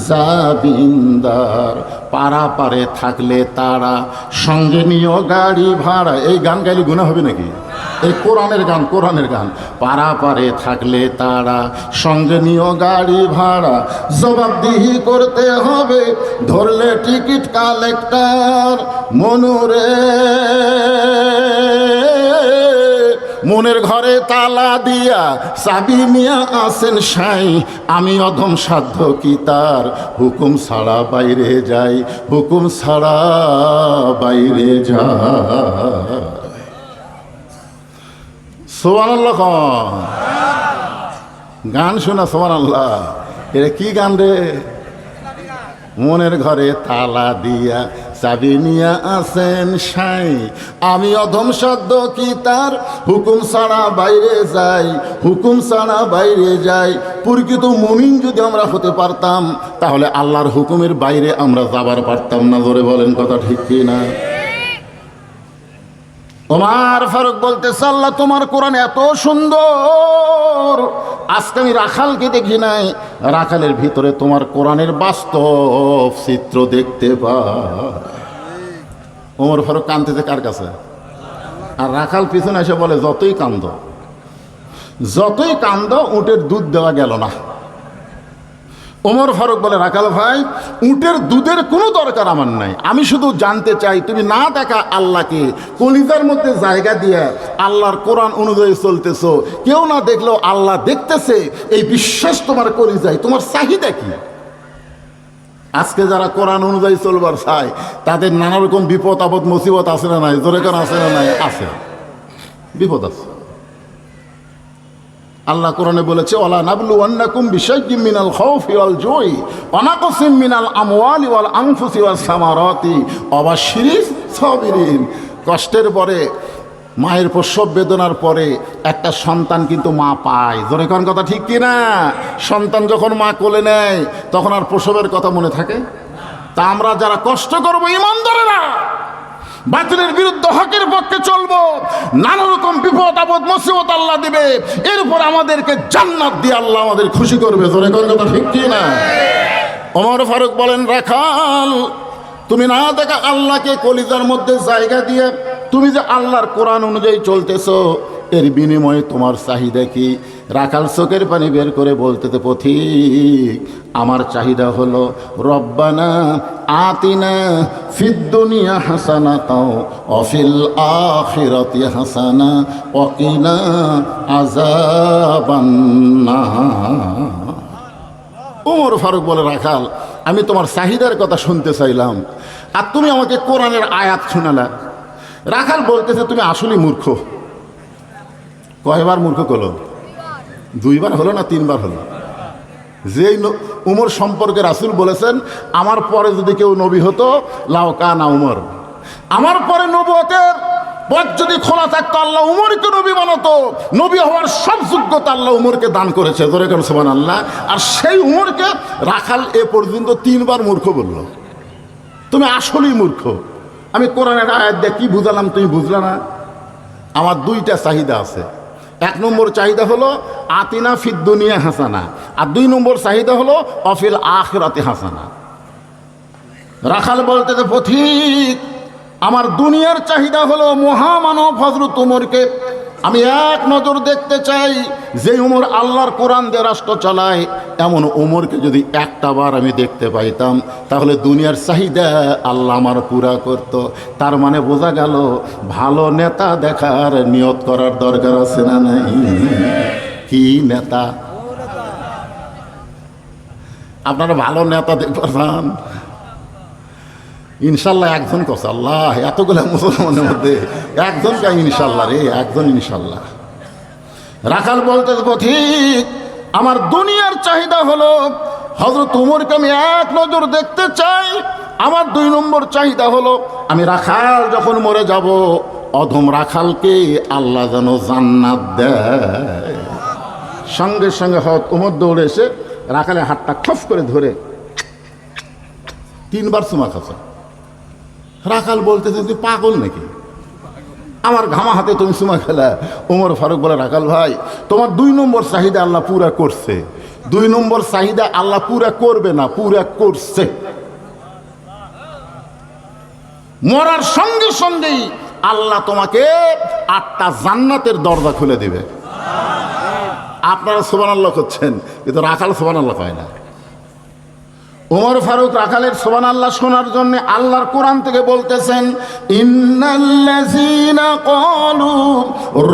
জামিনদার, পারাপারে থাকলে তারা, সঙ্গে নিও গাড়ি ভাড়া। এই গান গাইলে গুনাহ হবে নাকি? এই কোরআনের গান, কোরআনের গান। পারাপারে থাকলে তারা, সঙ্গে নিও গাড়ি ভাড়া, জবাবদিহি করতে হবে, ধরলে টিকিট কালেক্টর। মনুরে মনের ঘরে তালা দিয়া চাবি নিয়া আসেন সাই, আমি অধম সাধ্য কি তার, হুকুম ছাড়া বাইরে যাই, হুকুম ছাড়া বাইরে যায়। সুবহানাল্লাহ। গান শোনা সুবহানাল্লাহ। এটা কি গান রে? মনের ঘরে তালা দিয়া চাবি নিয়া আসেন সাই, আমি অধম সাধ্য কি তার, হুকুম ছাড়া বাইরে যাই, হুকুম ছাড়া বাইরে যাই। প্রকৃত মুমিন যদি আমরা হতে পারতাম তাহলে আল্লাহর হুকুমের বাইরে আমরা যাবার পারতাম না। জোরে বলেন কথা ঠিক কি না? ওমর ফারুক বলতেছে, আল্লাহ, তোমার কোরআন এত সুন্দর, আজকে আমি রাখালকে দেখি নাই, রাখালের ভিতরে তোমার কোরআনের বাস্তব চিত্র দেখতে পাই। ওমর ফারুক কাঁদতেছে কার কাছে? আর রাখাল পিছনে এসে বলে, যতই কান্দ যতই কান্দ উটের দুধ দেওয়া গেল না। ওমর ফারুক বলে, রাখাল ভাই, উটের দুধের কোনো দরকার আমার নাই, আমি শুধু জানতে চাই তুমি না দেখা আল্লাহকে কলিজার মধ্যে জায়গা দিয়ে আল্লাহর কোরআন অনুযায়ী চলতেছো, কেউ না দেখলেও আল্লাহ দেখতেছে, এই বিশ্বাস তোমার কলিজায়, তোমার চাহিদা কি? আজকে যারা কোরআন অনুযায়ী চলবার চায় তাদের নানা রকম বিপদ আপদ মুসিবত আছে না নাই? জোরে কারণ আছে না নাই? আছে, বিপদ আছে। আল্লাহ কোরআনে বলেছে, ওয়ালা নাবলুওয়ান্নাকুম বিশাইয়্যিম মিনাল খাউফি ওয়াল জুই ওয়া নাকসিম মিনাল আমওয়ালি ওয়াল আনফুসি ওয়াস সামারাতি ওয়া বাশশিরিস সাবিরিন। কষ্টের পরে, মায়ের প্রসব বেদনার পরে একটা সন্তান কিন্তু মা পায়। জোরে কোন কথা ঠিক কি না? সন্তান যখন মা কোলে নেয় তখন আর প্রসবের কথা মনে থাকে? তা আমরা যারা কষ্ট করব, ইমানদারেরা, বাতিলের বিরুদ্ধে হকের পক্ষে চলবো, নানা রকম বিপদ আপদ মুসিবত আল্লাহ দিবে, এরপর আমাদেরকে জান্নাত দিয়ে আল্লাহ আমাদের খুশি করবে। জোরে কোন কথা ঠিক কি না? ওমর ফারুক বলেন, রাখাল, তুমি না দেখা আল্লাহকে কলিজার মধ্যে জায়গা দিয়ে তুমি যে আল্লাহর কোরআন অনুযায়ী চলতেছো, এর বিনিময়ে তোমার চাহিদা কি? রাখাল চোখের পানি বের করে বলতেছে, পথিক, আমার চাহিদা হলো রব্বানা আতিনা ফিদ দুনিয়া হাসানাতাও ওয়া ফিল আখিরাতি হাসানা ওয়া কিনা আযাবান নার। ওমর ফারুক বলে, রাখাল, আমি তোমার চাহিদার কথা শুনতে চাইলাম আর তুমি আমাকে কোরআনের আয়াত শোনালা। রাখাল বলতেছে, তুমি আসলেই মূর্খ। কয়বার মূর্খ করলো? দুইবার হলো না তিনবার হলো? যেই উমর সম্পর্কে রাসূল বলেছেন, আমার পরে যদি কেউ নবী হতো লাউ কানা উমর, আমার পরে নবুয়তের পথ যদি খোলা থাকতো আল্লাহ উমরকে নবী বানাতো। নবী হওয়ার সব যোগ্যতা আল্লাহ উমরকে দান করেছে। জোরে কেন সুবহানাল্লাহ। আর সেই উমরকে রাখাল এ পর্যন্ত তিনবার মূর্খ বলল। তুমি আসলেই মূর্খ। আমি কোরআনের আয়াত দিয়ে কি বুঝালাম তুমি বুঝলা না? আমার দুইটা চাহিদা আছে। এক নম্বর চাহিদা হলো আতিনা ফিদ দুনিয়া হাসানা, আর দুই নম্বর চাহিদা হলো অফিল আখিরাতি হাসানা। রাখাল বলতে, পথিক, আমার দুনিয়ার চাহিদা হলো মহামানব হযরত উমরকে আমি এক নজর দেখতে চাই। যে উমর আল্লাহর কোরআন দিয়ে রাষ্ট্র চালায়, এমন উমরকে যদি একটা বার আমি দেখতে পাইতাম তাহলে দুনিয়ার চাহিদা আল্লাহ আমার পুরা করত। তার মানে বোঝা গেল ভালো নেতা দেখার নিয়ত করার দরকার আছে না নাই? কি নেতা? আপনারা ভালো নেতা দেখতে চান? ইনশাল্লাহ একজন কছে, আল্লাহ, এতগুলো মুসলমানের মধ্যে একজনকে ইনশাল্লাহ রে, একজন ইনশাল্লাহ। রাখাল বলতে, ঠিক, আমার দুনিয়ার চাহিদা হলো হযরত উমরকে আমি এক নজর দেখতে চাই। আমার দুই নম্বর চাহিদা হলো আমি রাখাল যখন মরে যাব, অধম রাখালকে আল্লাহ যেন জান্নাত দেয়। সঙ্গে সঙ্গে হযরত উমর দৌড়ে এসে রাখালের হাতটা খফ করে ধরে তিনবার চুমা খাচ্ছে। রাখাল বলতেছে, তুই পাগল নাকি? আমার ঘামা হাতে তুমি চুমা খেলা? ওমর ফারুক বলে, রাখাল ভাই, তোমার দুই নম্বর চাহিদা আল্লাহ পুরা করছে। দুই নম্বর চাহিদা আল্লাহ পুরা করবে না, পুরা করছে। মরার সঙ্গে সঙ্গেই আল্লাহ তোমাকে 8টা জান্নাতের দরজা খুলে দিবে। আপনারা সুবহানাল্লাহ করছেন, কিন্তু রাখাল সুবহানাল্লাহ পায় না। ওমর ফারুক রাখালের সুবহানাল্লাহ শোনার জন্য আল্লাহর কোরআন থেকে বলতেছেন, ইন্নাল্লাযীনা ক্বালু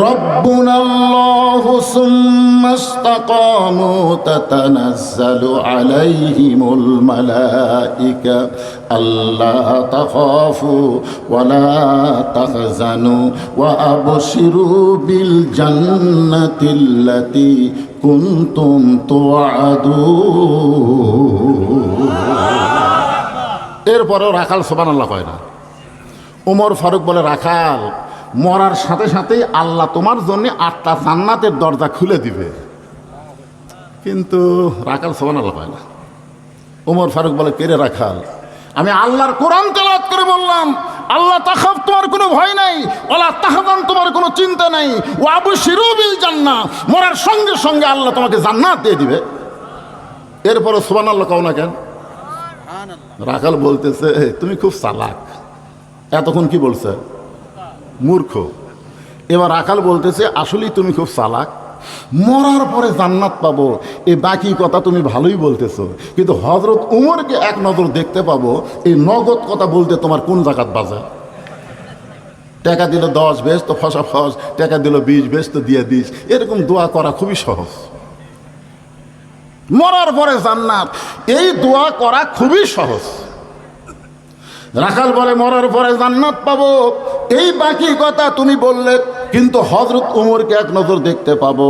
রাব্বুনাল্লাহু সুম্মা ইসতাকামু তাতানাজ্জালু আলাইহিমুল মালায়েকা আল্লা তাখাফু ওয়া লা তাহজানু ওয়া আবশিরু বিল জান্নাতিল্লাতী কুনতুম তুআদুন। এরপরেও রাখাল সুবহানাল্লাহ কয় না। ওমর ফারুক বলে, রাখাল, মরার সাথে সাথেই আল্লাহ তোমার জন্য 8টা জান্নাতের দরজা খুলে দিবে। কিন্তু রাখাল সুবহানাল্লাহ কয় না। ওমর ফারুক বলে, কে রে রাখাল, আমি আল্লাহর কোরআন তেলাওয়াত করে বললাম, আল্লাহ তাখাফ, তোমার কোনো ভয় নাই, ওয়ালা তাহজান, তোমার কোনো চিন্তা নাই, ওয়া আবশিরু বিল জান্নাহ, মরার সঙ্গে সঙ্গে আল্লাহ তোমাকে জান্নাত দিয়ে দিবে। এরপরে সুবহানাল্লাহ কও না কেন? রাখাল বলতেছে, তুমি খুব চালাক। এতক্ষণ কি বলছে? মূর্খ। এবার রাখাল বলতেছে, আসলেই তুমি খুব চালাক, মরার পরে জান্নাত পাবো, এই বাকি কথা তুমি ভালোই বলতেছো, কিন্তু হযরত উমরকে এক নজর দেখতে পাবো, এই নগদ কথা বলতে তোমার কোন জাকাত বাজে? টাকা দিল 10 বেশ তো ফসা ফস, টাকা দিল 20 বেশ তো দিয়ে দিস, এরকম দোয়া করা খুবই সহজ। মরার পরে জান্নাত, এই দোয়া করা খুবই সহজ। রাখাল বলে মরার পরে জান্নাত পাবো, এই বাকি কথা তুমি বললে, কিন্তু হযরত উমরকে এক নজর দেখতে পাবো,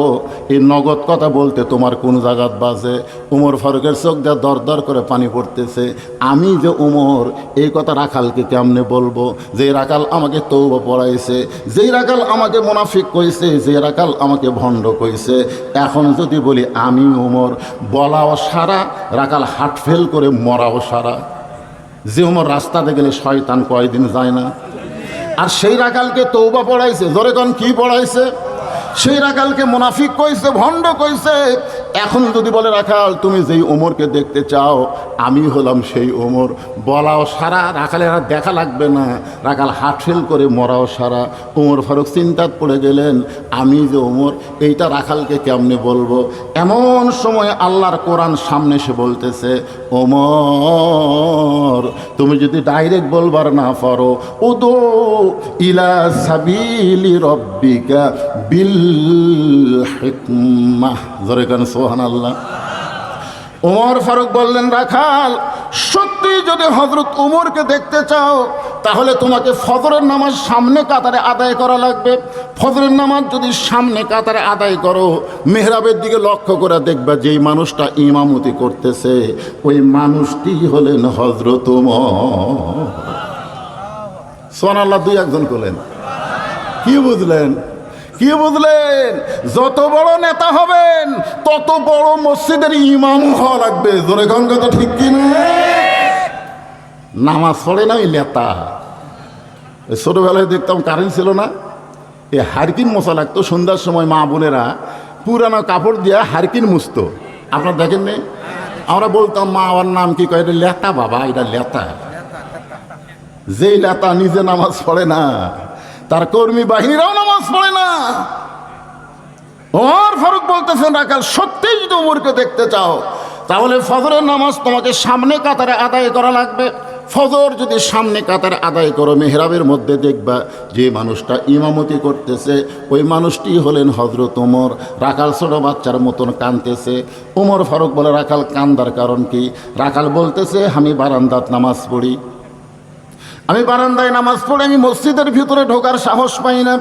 এই নগদ কথা বলতে তোমার কোন জায়গাত বাজে? উমর ফারুকের চোখ দিয়ে দর দর করে পানি পড়তেছে। আমি যে উমর, এই কথা রাখালকে কেমনে বলবো? যে রাখাল আমাকে তওবা পড়াইছে, যেই রাখাল আমাকে মুনাফিক কইছে, যে রাখাল আমাকে ভণ্ড কইছে, এখন যদি বলি আমি উমর, বলাও সারা, রাখাল হার্ট ফেল করে মরাও সারা। যে উমর রাস্তাতে গেলে শয়তান কয়দিন যায় না, আর সেই রাখালকে তওবা পড়াইছে। জোরে কোন কি পড়াইছে? সেই রাখালকে মুনাফিক কইছে, ভণ্ড কইছে। এখন যদি বলে রাখাল তুমি যেই ওমরকে দেখতে চাও, আমি হলাম সেই ওমর, বলাও সারা, রাখালের আর দেখা লাগবে না, রাখাল হার্ট ফেল করে মরাও সারা। উমর ফারুক চিন্তাত পড়ে গেলেন, আমি যে ওমর, এইটা রাখালকে কেমনে বলবো? এমন সময় আল্লাহর কোরআন সামনে এসে বলতেছে, ওমর তুমি যদি ডাইরেক্ট বলবার না পারো, উদু ইলা সাবিলি রব্বিকা বিল হিকমাহ। জোরে কান সুবহানাল্লাহ। ওমর ফারুক বললেন, রাখাল সত্যি যদি হযরত উমরকে দেখতে চাও, তাহলে তোমাকে ফজরের নামাজ সামনে কাতারে আদায় করা লাগবে। ফজরের নামাজ যদি সামনে কাতারে আদায় করো, মেহরাবের দিকে লক্ষ্য করে দেখবা যেই মানুষটা ইমামতি করতেছে, ওই মানুষটি হলেন হযরত উমর। সুবহানাল্লাহ। দুই একজন বলেন, কি বুঝলেন? কি বুঝলেন? যত বড় নেতা হবেন, তত বড় মসজিদের ইমাম হওয়া লাগবে। জোরে কোন কথা ঠিক কিনা? নামাজ পড়ে না ওই নেতা। ছোটবেলায় দেখতাম কারেন্ট ছিল না, এই হারকিন মোছা লাগতো। সন্ধ্যার সময় মা বোনেরা পুরানো কাপড় দিয়ে হারকিন মুছতো। আপনার দেখেন নি? আমরা বলতাম, মা আমার নাম কি কয়? এটা লেতা বাবা, এটা লেতা। যেই লেতা নিজে নামাজ পড়ে না, তার কর্মী বাহিনীরাও নামাজ পড়ে না। ওমর ফারুক বলতেছেন, রাখাল সত্যিই যদি উমরকে দেখতে চাও, তাহলে ফজরের নামাজ তোমাকে সামনে কাতারে আদায় করা লাগবে। ফজর যদি সামনে কাতারে আদায় করো, মেহরাবের মধ্যে দেখবা যে মানুষটা ইমামতি করতেছে, ওই মানুষটি হলেন হযরত ওমর। রাখাল ছোট বাচ্চার মতন কাঁদতেছে। ওমর ফারুক বলে, রাখাল কান্দার কারণ কি? রাখাল বলতেছে, আমি বারান্দাত নামাজ পড়ি, আমি বারান্দায় নামাজ পড়ে আমি মসজিদের ভিতরে ঢোকার সাহস পাই না,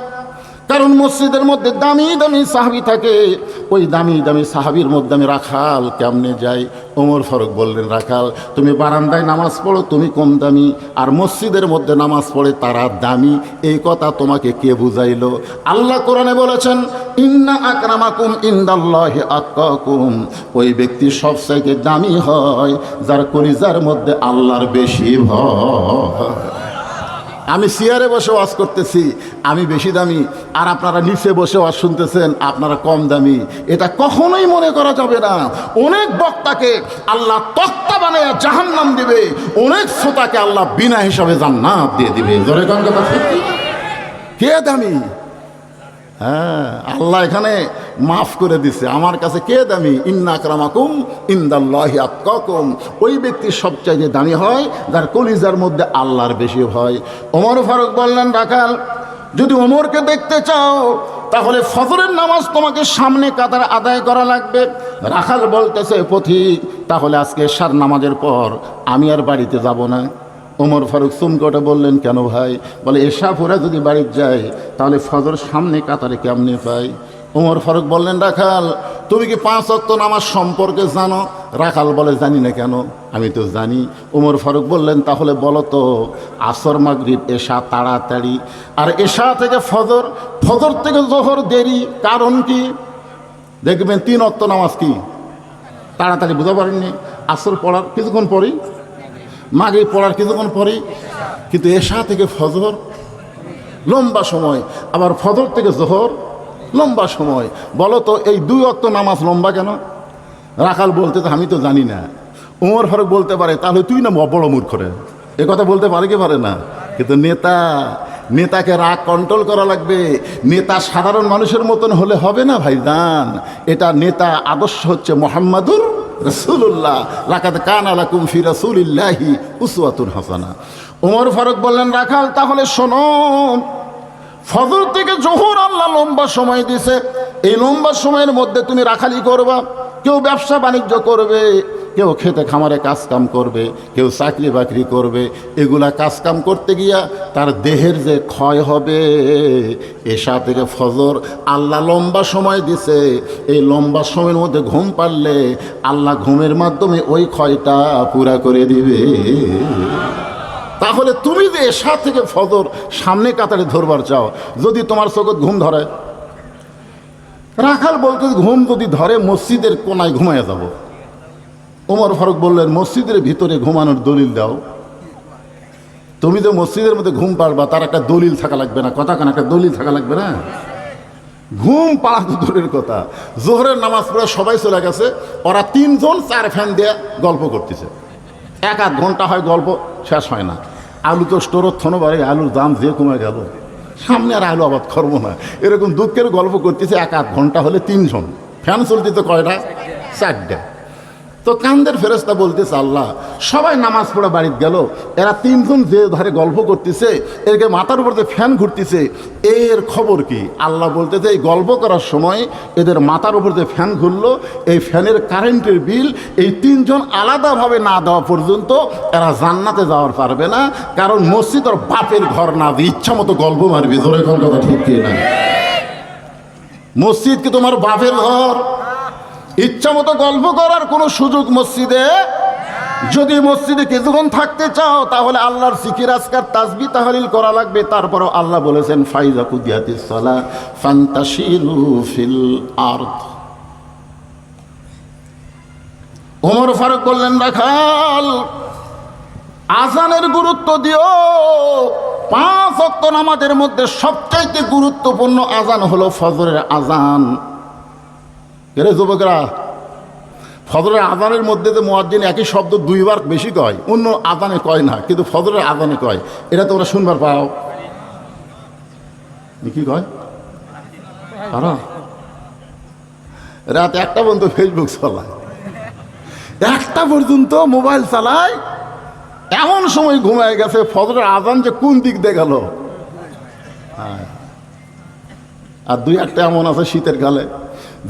কারণ মসজিদের মধ্যে দামি দামি সাহাবী থাকে। ওই দামি দামি সাহাবীর মধ্যে আমি রাখাল কেমনে যাই? ওমর ফারুক বললেন, রাখাল তুমি বারান্দায় নামাজ পড়ো, তুমি কম দামি, আর মসজিদের মধ্যে নামাজ পড়ে তারা দামি। এই কথা তোমাকে কে বুঝাইলো? আল্লাহ কোরআনে বলেছেন, ইন্না আকরামাকুম ইনদাল্লাহি আতকাকুম। ওই ব্যক্তি সবচাইতে দামি হয় যার কলিজার মধ্যে আল্লাহর বেশি ভয়। আমি চেয়ারে বসে ওয়াজ করতেছি, আমি বেশি দামি, আর আপনারা নিচে বসে ওয়াজ শুনতেছেন, আপনারা কম দামি। এটা কখনোই মনে করা যাবে না। অনেক বক্তাকে আল্লাহ তক্তা বানায় জাহান্নাম দিবে, অনেক শ্রোতাকে আল্লাহ বিনা হিসাবে জান্নাত দিয়ে দিবে। জোরে কোন কথা ঠিক? কে দামি? হ্যাঁ, আল্লাহ এখানে মাফ করে দিছে, আমার কাছে কে দামি? ইন্না আকরামাকুম ইনদাল্লাহি আতকাকুম। ওই ব্যক্তি সবচাইতে দামি হয় যার কলিজার মধ্যে আল্লাহর বেশি ভয়। ওমর ফারুক বললেন, রাখাল যদি ওমরকে দেখতে চাও, তাহলে ফজরের নামাজ তোমাকে সামনে কাতার আদায় করা লাগবে। রাখাল বলতেছে, পথিক তাহলে আজকে এশার নামাজের পর আমি আর বাড়িতে যাব না। ওমর ফারুক চমকে বললেন, কেন ভাই? বলে, এশা পরে যদি বাড়িতে যায়, তাহলে ফজর সামনে কাতারে কেমনে পাই? ওমর ফারুক বললেন, রাখাল তুমি কি 5 ওয়াক্ত নামাজ সম্পর্কে জানো? রাখাল বলে, জানি না। কেন? আমি তো জানি। ওমর ফারুক বললেন, তাহলে বলো তো, আসর মাগরিব এশা তাড়াতাড়ি, আর এশা থেকে ফজর, ফজর থেকে জোহর দেরি, কারণ কি? দেখবেন 3 ওয়াক্ত নামাজ কি তাড়াতাড়ি, বুঝতে পারেননি? আসর পড়ার কিছুক্ষণ পরেই, মাগরিব পড়ার কিছুক্ষণ পরেই, কিন্তু এশা থেকে ফজর লম্বা সময়, আবার ফজর থেকে জোহর লম্বা সময়। বলো তো এই 2 ওয়াক্ত নামাজ লম্বা কেন? রাখাল বলতে, আমি তো জানি না। ওমর ফারুক বলতে পারে, তাহলে তুই না বড় মূর্খ রে, এ কথা বলতে পারে কি পারে না? কিন্তু নেতা নেতাকে রাগ কন্ট্রোল করা লাগবে। নেতা সাধারণ মানুষের মতন হলে হবে না ভাইজান। এটা নেতা আদর্শ হচ্ছে মুহাম্মাদুর রাসূলুল্লাহ, লাকাদ কানা লাকুম ফি রাসূলিল্লাহি উসওয়াতুন হাসানা। ওমর ফারুক বললেন, রাখাল তাহলে শোনো, ফজর থেকে জোহর আল্লাহ লম্বা সময় দিছে, এই লম্বা সময়ের মধ্যে তুমি রাখালি করবা। কেউ ব্যবসা বাণিজ্য করবে, কেউ খেতে খামারে কাজকাম করবে, কেউ চাকরি বাকরি করবে। এগুলা কাজকাম করতে গিয়া তার দেহের যে ক্ষয় হবে, এশা থেকে ফজর আল্লাহ লম্বা সময় দিছে, এই লম্বা সময়ের মধ্যে ঘুম পারলে আল্লাহ ঘুমের মাধ্যমে ওই ক্ষয়টা পুরা করে দিবে। তাহলে তুমি যে এশা থেকে ফজর সামনে কাতারে ধরবার চাও, যদি তোমার চোখে ঘুম ধরে, রাখাল বলতে ঘুম যদি ধরে মসজিদের কোনায় ঘুমাইয়া যাব। ওমর ফারুক বললেন, মসজিদের ভিতরে ঘুমানোর দলিল দাও। তুমি যে মসজিদের মধ্যে ঘুম পাড়বা তার একটা দলিল থাকা লাগবে না? কথা কেন, একটা দলিল থাকা লাগবে না? ঘুম পাড়া তো দূরের কথা, জোহরের নামাজ পড়ে সবাই চলে গেছে, ওরা তিনজন চার ফ্যান দিয়ে গল্প করতেছে, এক আধ ঘন্টা হয়, গল্প শেষ হয় না। আলু তো স্টোরের থনো বাড়ি, আলুর দাম যে কমে গেল, সামনে আর আলু আবাদ করবো না, এরকম দুঃখের গল্প করতেছে। এক আধ ঘন্টা হলে তিনজন, ফ্যান চলতেছে কয়টা? চারটা। তো কান্দের ফেরেশতা বলতেছে, আল্লাহ সবাই নামাজ পড়ে বাড়িতে গেল, এরা তিনজন যে ধারে গল্প করতেছে, এরকে মাথার উপর যে ফ্যান ঘুরতেছে, এর খবর কি? আল্লাহ বলতেছে, এই গল্প করার সময় এদের মাথার উপর যে ফ্যান ঘুরলো, এই ফ্যানের কারেন্টের বিল এই তিনজন আলাদাভাবে না দেওয়া পর্যন্ত এরা জান্নাতে যাওয়ার পারবে না। কারণ মসজিদ ওর বাপের ঘর না, ইচ্ছা মতো গল্প মারবি। ধরে কোন কথা ঠিক কি না? মসজিদ কি তোমার বাপের ঘর? ইচ্ছা মতো গল্প করার কোনো সুযোগ মসজিদে। যদি মসজিদে কিছুক্ষণ থাকতে চাও তাহলে আল্লাহর জিকির আজকার তাসবিহ তাহলিল করা লাগবে। তারপরও আল্লাহ বলেছেন, ফাইজা কুদিয়াতিস সালাহ ফান্তাশিরু ফিল আরদ। ওমর ফারুক বললেন, রাখাল আজানের গুরুত্ব দিও। 5 ওয়াক্ত নামাজের মধ্যে সবচাইতে গুরুত্বপূর্ণ আজান হলো ফজরের আজান। এরে যুবকরা, ফজরের আজানের মধ্যে যে মুয়াজ্জিন একই শব্দ 2 বার বেশি কয়, অন্য আজানে কয় না, কিন্তু ফজরের আজানে কয়। এটা তোমরা শুনবার পাও? কি কয়? রাত 1টা পর্যন্ত ফেসবুক চালায়, 1টা পর্যন্ত মোবাইল চালায়, এমন সময় ঘুমায় গেছে। ফজরের আজান যে কোন দিক দিয়ে গেল। আর 2-1টা এমন আছে শীতের কালে,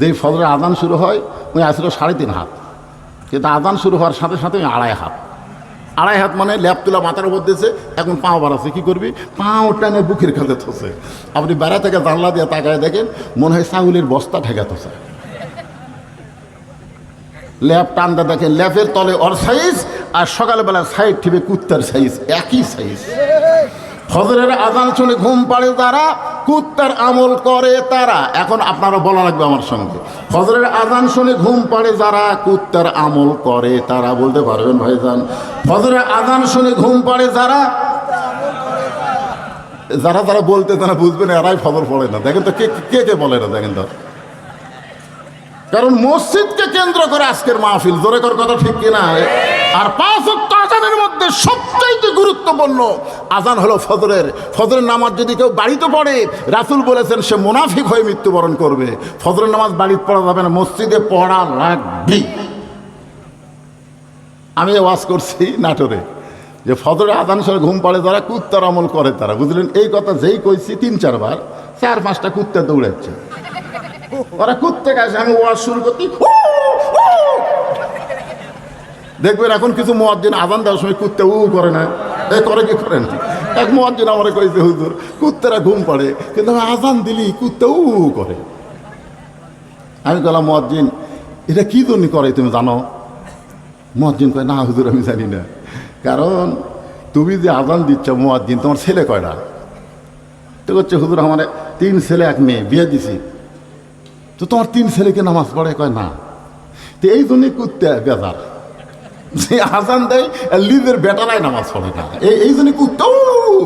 যেই ফজরের আজান শুরু হয় ওই আসলে 3.5 হাত, কিন্তু আজান শুরু হওয়ার সাথে সাথে 2.5 হাত। 2.5 হাত মানে ল্যাপ তুলা মাথার উপর দিয়েছে, এখন পাও বাড়াচ্ছে। কী করবি? পাও টানে বুকের কাঁধে থসে। আপনি বেড়া থেকে জানলা দিয়ে তাকায় দেখেন, মনে হয় ছাগলের বস্তা ঠেকা থসে। ল্যাপ টানটা দেখেন, ল্যাপের তলে ওর সাইজ, আর সকালবেলা সাইড ঠিবে কুত্তার সাইজ, একই সাইজ। ফজরের আজান শুনে ঘুম পাড়ে তারা, কুত্তার আমল করে তারা। এখন আপনারা বলা লাগবে আমার সঙ্গে, ফজরের আজান শুনে ঘুম পাড়ে যারা, কুত্তার আমল করে তারা। বলতে পারবেন ভাইজান? ফজরের আজান শুনে ঘুম পাড়ে যারা, যারা যারা বলতে তারা বুঝবেন এরাই ফজর পড়ে না। দেখেন তো কে কে কে বলে না, দেখেন তো। কারণ মসজিদকে কেন্দ্র করে আজকের মাহফিল। জোরে কর কথা ঠিক কিনা? আর 5 ওয়াক্ত আজানের মধ্যে সবচাইতে গুরুত্বপূর্ণ আজান হলো ফজরের। ফজরের নামাজ যদি কেউ বাড়িতে পড়ে, রাসূল বলেছেন সে মুনাফিক হয়ে মৃত্যুবরণ করবে। ফজরের নামাজ বাড়িতে পড়া যাবে না, মসজিদে পড়া লাগবে। আমি ওয়াজ করছি নাটোরে, যে ফজরের আজান শুনে ঘুম পাড়ে যারা, কুত্তার আমল করে তারা। বুঝলেন? এই কথা যেই কইছি 3-4 বার, 4-5টা কুত্তা দৌড়াচ্ছে। ওরা কুত্তে গেছে, আমি ওয়াজ শুরু করতে দেখবেন এখন কিছু মুয়াজ্জিন আজান দেওয়ার সময় কুত্তে করে না। এ করে কি করে না? এক মুয়াজ্জিন আমারে কইছে, হুজুর কুত্তেরা ঘুম পাড়ে, কিন্তু আমি আজান দিলি কুত্তে করে। আমি বললাম, মুয়াজ্জিন এটা কি জন্য করে তুমি জানো? মুয়াজ্জিন কয়, না হুজুর আমি জানি না। কারণ তুমি যে আজান দিচ্ছ মুয়াজ্জিন, তোমার ছেলে কয়টা? তো করছে, হুজুর আমার 3 ছেলে 1 মেয়ে, বিয়ে দিছি। তো তোমার 3 ছেলেকে নামাজ পড়ে? কয় না। তো এই জন্যই কুত্তে বেজার, যে আজান দেয় লিজের বেটারাই নামাজ পড়ে না, এই জন্য কুত্তে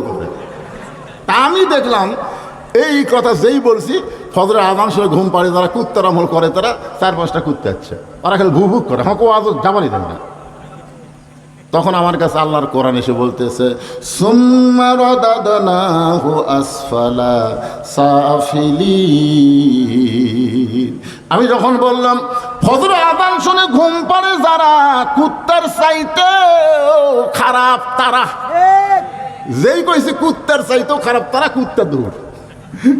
করে। তা আমি দেখলাম এই কথা যেই বলছি, ফজরের আজান শুনে ঘুম পাড়ে যারা, কুত্তার আমল করে তারা, 4-5টা কুত্তে আছে, ওরা খালি ভুক ভুক করে। আমাকে আজ যাবারই দেবে না। তখন আমার কাছে আল্লাহর কোরআন এসে বলতেছে, সুম্মা রাদাদনাহু আসফালা সাফিলিন। আমি যখন বললাম ফজরের আযান শুনে ঘুম পাড়ে যারা, কুত্তার চাইতেও খারাপ তারা। যেই কইছে কুত্তার চাইতেও খারাপ তারা, কুত্তা দূর।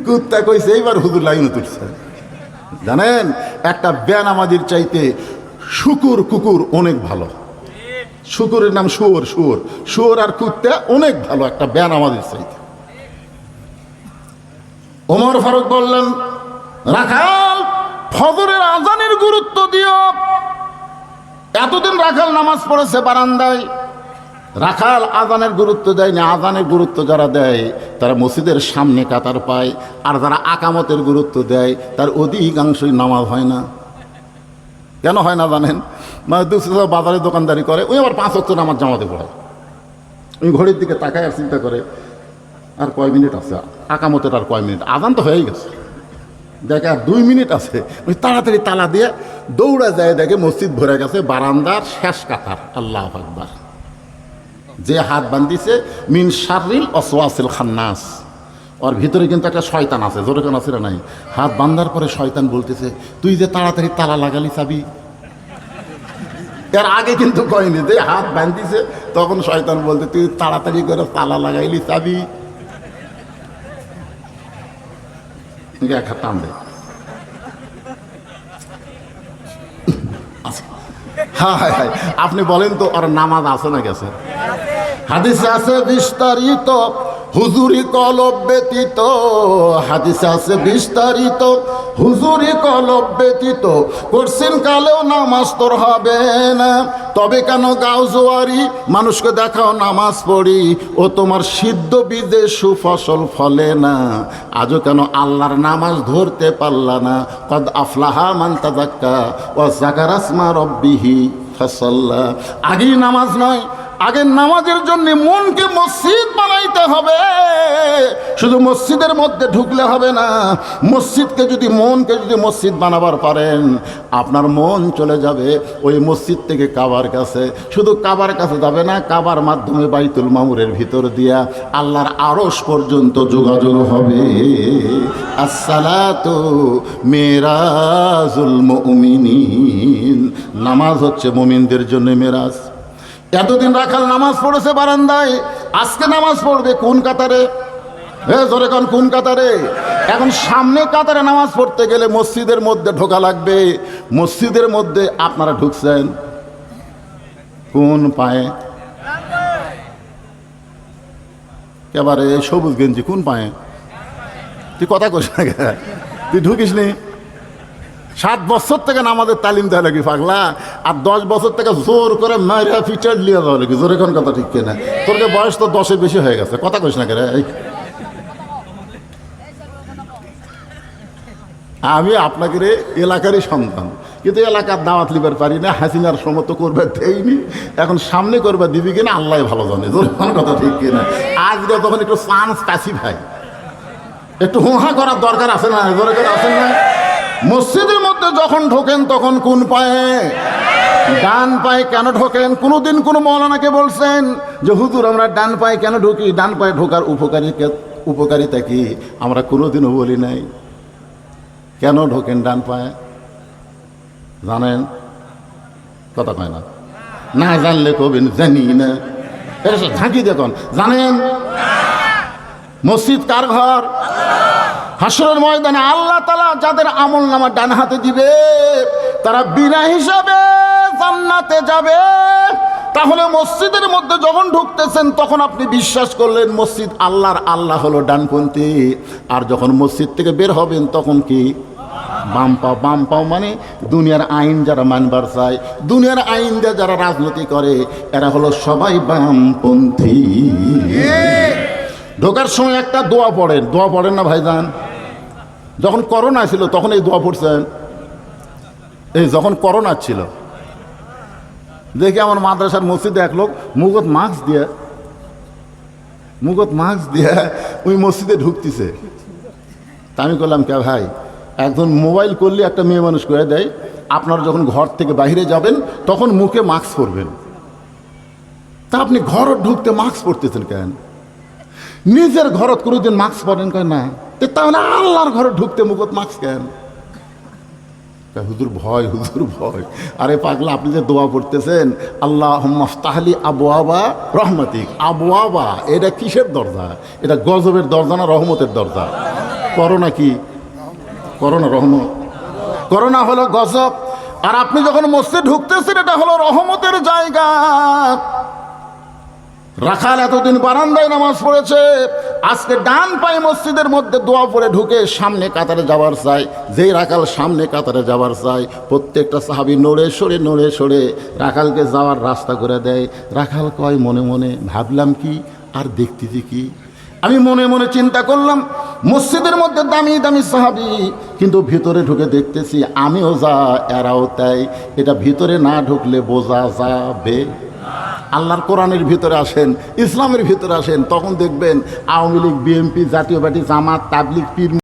কুত্তা কইছে এইবার হুজুর লাইন তুলছে। জানেন, একটা বেনামাজির চাইতে শুকুর কুকুর অনেক ভালো। শুকুরের নাম শুয়োর। শুয়োর শুয়োর আর কুত্তা অনেক ভালো একটা বেনামাজির চাইতে। ওমর ফারুক বললেন, রাখাল ফজরের আজানের গুরুত্ব দিও। এতদিন রাখাল নামাজ পড়েছে বারান্দায়, রাখাল আজানের গুরুত্ব দেয়নি। আজানের গুরুত্ব যারা দেয় তারা মসজিদের সামনে কাতার পায়, আর যারা আকামতের গুরুত্ব দেয় তার অধিকাংশই নামাজ হয় না। কেন হয় না জানেন? মানে দুসরা বাজারে দোকানদারি করে, ওই আবার 5 ওয়াক্ত নামাজ জামাতে পড়ে। ওই ঘড়ির দিকে তাকায় আর চিন্তা করে আর কয় মিনিট আছে, আকামতের আর কয় মিনিট, আজান তো হয়েই গেছে, দেখে আর 2 মিনিট আছে। ওই তাড়াতাড়ি তালা দিয়ে দৌড়া যায়, দেখে মসজিদ ভরে গেছে, বারান্দার শেষ কাতার। আল্লাহু আকবার। যে হাত বান্ধিছে মিন শাররিল ওয়াসওয়াসিল খান্নাস, ওর ভিতরে কিন্তু একটা শয়তান আছে। জোরে কেন আছে না নাই? হাত বান্ধার পরে শয়তান বলতেছে, তুই যে তাড়াতাড়ি তালা লাগালি চাবি। এর আগে কিন্তু কয়নি, যে হাত বান্ধিছে তখন শয়তান বলতে, তুই তাড়াতাড়ি করে তালা লাগাইলি চাবি। এক হাত টান দে। হ্যাঁ হ্যাঁ হ্যাঁ, আপনি বলেন তো ওর নামাজ আছে না গেছে? হাদিসে আছে বিস্তারিত হুজুরি কলব ব্যতীত, হাদিসে আছে বিস্তারিত হুজুরি কলব ব্যতীত কোরসিন কালেও নামাজ তোর হবে না। তবে কেন গাও জোয়ারি, মানুষকে দেখাও নামাজ পড়ি, ও তোমার সিদ্ধ বীজে সুফসল ফলে না। আজও কেন আল্লাহর নামাজ ধরতে পারলা না? কদ আফলাহা মান তাযাক্কা ওয়া যাকারা ইসমা রাব্বিহি ফাসাল্লা। আগেই নামাজ নয়, আগের নামাজের জন্য মনকে মসজিদ বানাইতে হবে। শুধু মসজিদের মধ্যে ঢুকলে হবে না, মসজিদকে যদি মনকে যদি মসজিদ বানাবার পারেন, আপনার মন চলে যাবে ওই মসজিদ থেকে কাবার কাছে। শুধু কাবার কাছে যাবে না, কাবার মাধ্যমে বাইতুল মামুরের ভিতর দিয়া আল্লাহর আরশ পর্যন্ত যোগাযোগ হবে। আসসালাতু মিরাজুল মুমিনিন, নামাজ হচ্ছে মুমিনদের জন্য মেরাজ। এতদিন রাখাল নামাজ পড়েছে বারান্দায়, আজকে নামাজ পড়বে কোন কাতারে? জোরে কোন কোন কাতারে? এখন সামনে কাতারে নামাজ পড়তে গেলে মসজিদের মধ্যে ঢোকা লাগবে। মসজিদের মধ্যে আপনারা ঢুকছেন কোন পায়ে? এবারে সবুজ গেঞ্জি কোন পায়ে? তুই কথা কইস না, তুই ঢুকিস নি। 7 বছর থেকে নামাজের তালিম দেওয়া লাগি পাগলা, আর 10 বছর থেকে জোর করে মাইরা ফিচার লিয়ে দেওয়া লাগি। জোরে কোন কথা ঠিক কিনা? তোর বয়স তো 10-এর বেশি হয়ে গেছে, কথা কইস না কে? আমি আপনাকে এলাকারই সন্তান, কিন্তু এলাকার দাওয়াত লিবার পারি না। হাসিনার সমত করবে দেয়নি, এখন সামনে করবে দিবি কিনা আল্লাহ ভালো জানে। জোরে কোন কথা ঠিক কিনা? আজকে তখন একটু চান্স পাইছি ভাই, একটু হুহা করার দরকার আছে না? জোরে করে আছেন না? মসজিদের মধ্যে যখন ঢোকেন তখন কোন পায়ে? ডান পায়ে কেন ঢোকেন? কোনোদিন কোনো মৌলানাকে বলছেন যে হুজুর আমরা ডান পায়ে কেন ঢুকি? ডান পায়ে ঢোকার উপকারিতা কি? আমরা কোনোদিনও বলি নাই। কেন ঢোকেন ডান পায়ে জানেন? কথা কয় না, না জানলে কবেন জানি না, ঝাঁকি দেখুন। জানেন মসজিদ কার ঘর? হাসরের ময়দানে আল্লাহ তাআলা যাদের আমল নামা ডান হাতে দিবে তারা বিনা হিসাবে জান্নাতে যাবে। তাহলে মসজিদের মধ্যে যখন ঢুকতেছেন তখন আপনি বিশ্বাস করলেন মসজিদ আল্লাহর, আল্লাহ হলো ডানপন্থী। আর যখন মসজিদ থেকে বের হবেন তখন কি? বাম পাও। বাম পাও মানে দুনিয়ার আইন যারা মানবার চায়, দুনিয়ার আইন দিয়ে যারা রাজনীতি করে, এরা হলো সবাই বামপন্থী। ঢোকার সময় একটা দোয়া পড়েন, দোয়া পড়েন না ভাইজান? যখন করোনা ছিল তখন এই দোয়া পড়ছেন। এই যখন করোনা ছিল দেখি আমার মাদ্রাসার মসজিদে এক লোক মুখত মাস্ক দিয়ে ওই মসজিদে ঢুকতেছে। তা আমি বললাম কে ভাই, একজন মোবাইল করলে একটা মেয়ে মানুষ করে দেয়, আপনারা যখন ঘর থেকে বাইরে যাবেন তখন মুখে মাস্ক পরবেন। তা আপনি ঘর ঢুকতে মাস্ক পরতেছেন কেন? নিজের ঘরত কোনোদিন মাস্ক পরেন কেন না? তাহলে আল্লাহর ঘরে ঢুকতে মুখত মাস্ক কেন? হুজুর ভয়, হুজুর ভয়। আরে পাগলা, আপনি যে দোয়া পড়তেছেন আল্লাহুম্মা ফতাহলি আবওয়াবা রহমাতিক, আবওয়াবা এটা কিসের দরজা? এটা গজবের দরজা না রহমতের দরজা? করোনা কি? করোনা রহমত? করোনা হলো গজব। আর আপনি যখন মসজিদে ঢুকতেছেন এটা হলো রহমতের জায়গা। রাখাল এতদিন বারান্দায় নামাজ পড়েছে, আজকে ডান পায়ে মসজিদের মধ্যে দোয়া পড়ে ঢুকে সামনে কাতারে যাবার চাই। যেই রাখাল সামনে কাতারে যাবার চাই, প্রত্যেকটা সাহাবী নড়ে সরে রাখালকে যাওয়ার রাস্তা করে দেয়। রাখাল কয় মনে মনে, ভাবলাম কি আর দেখতেছি কি? আমি মনে মনে চিন্তা করলাম মসজিদের মধ্যে দামি দামি সাহাবী, কিন্তু ভিতরে ঢুকে দেখতেছি আমিও যা এরাও তাই। এটা ভিতরে না ঢুকলে বোঝা যাবে। আল্লাহর কোরআনের ভিতরে আসেন, ইসলামের ভিতরে আসেন, তখন দেখবেন আওয়ামী লীগ, বিএনপি, জাতীয় পার্টি, জামাত, তাবলিগ, পীর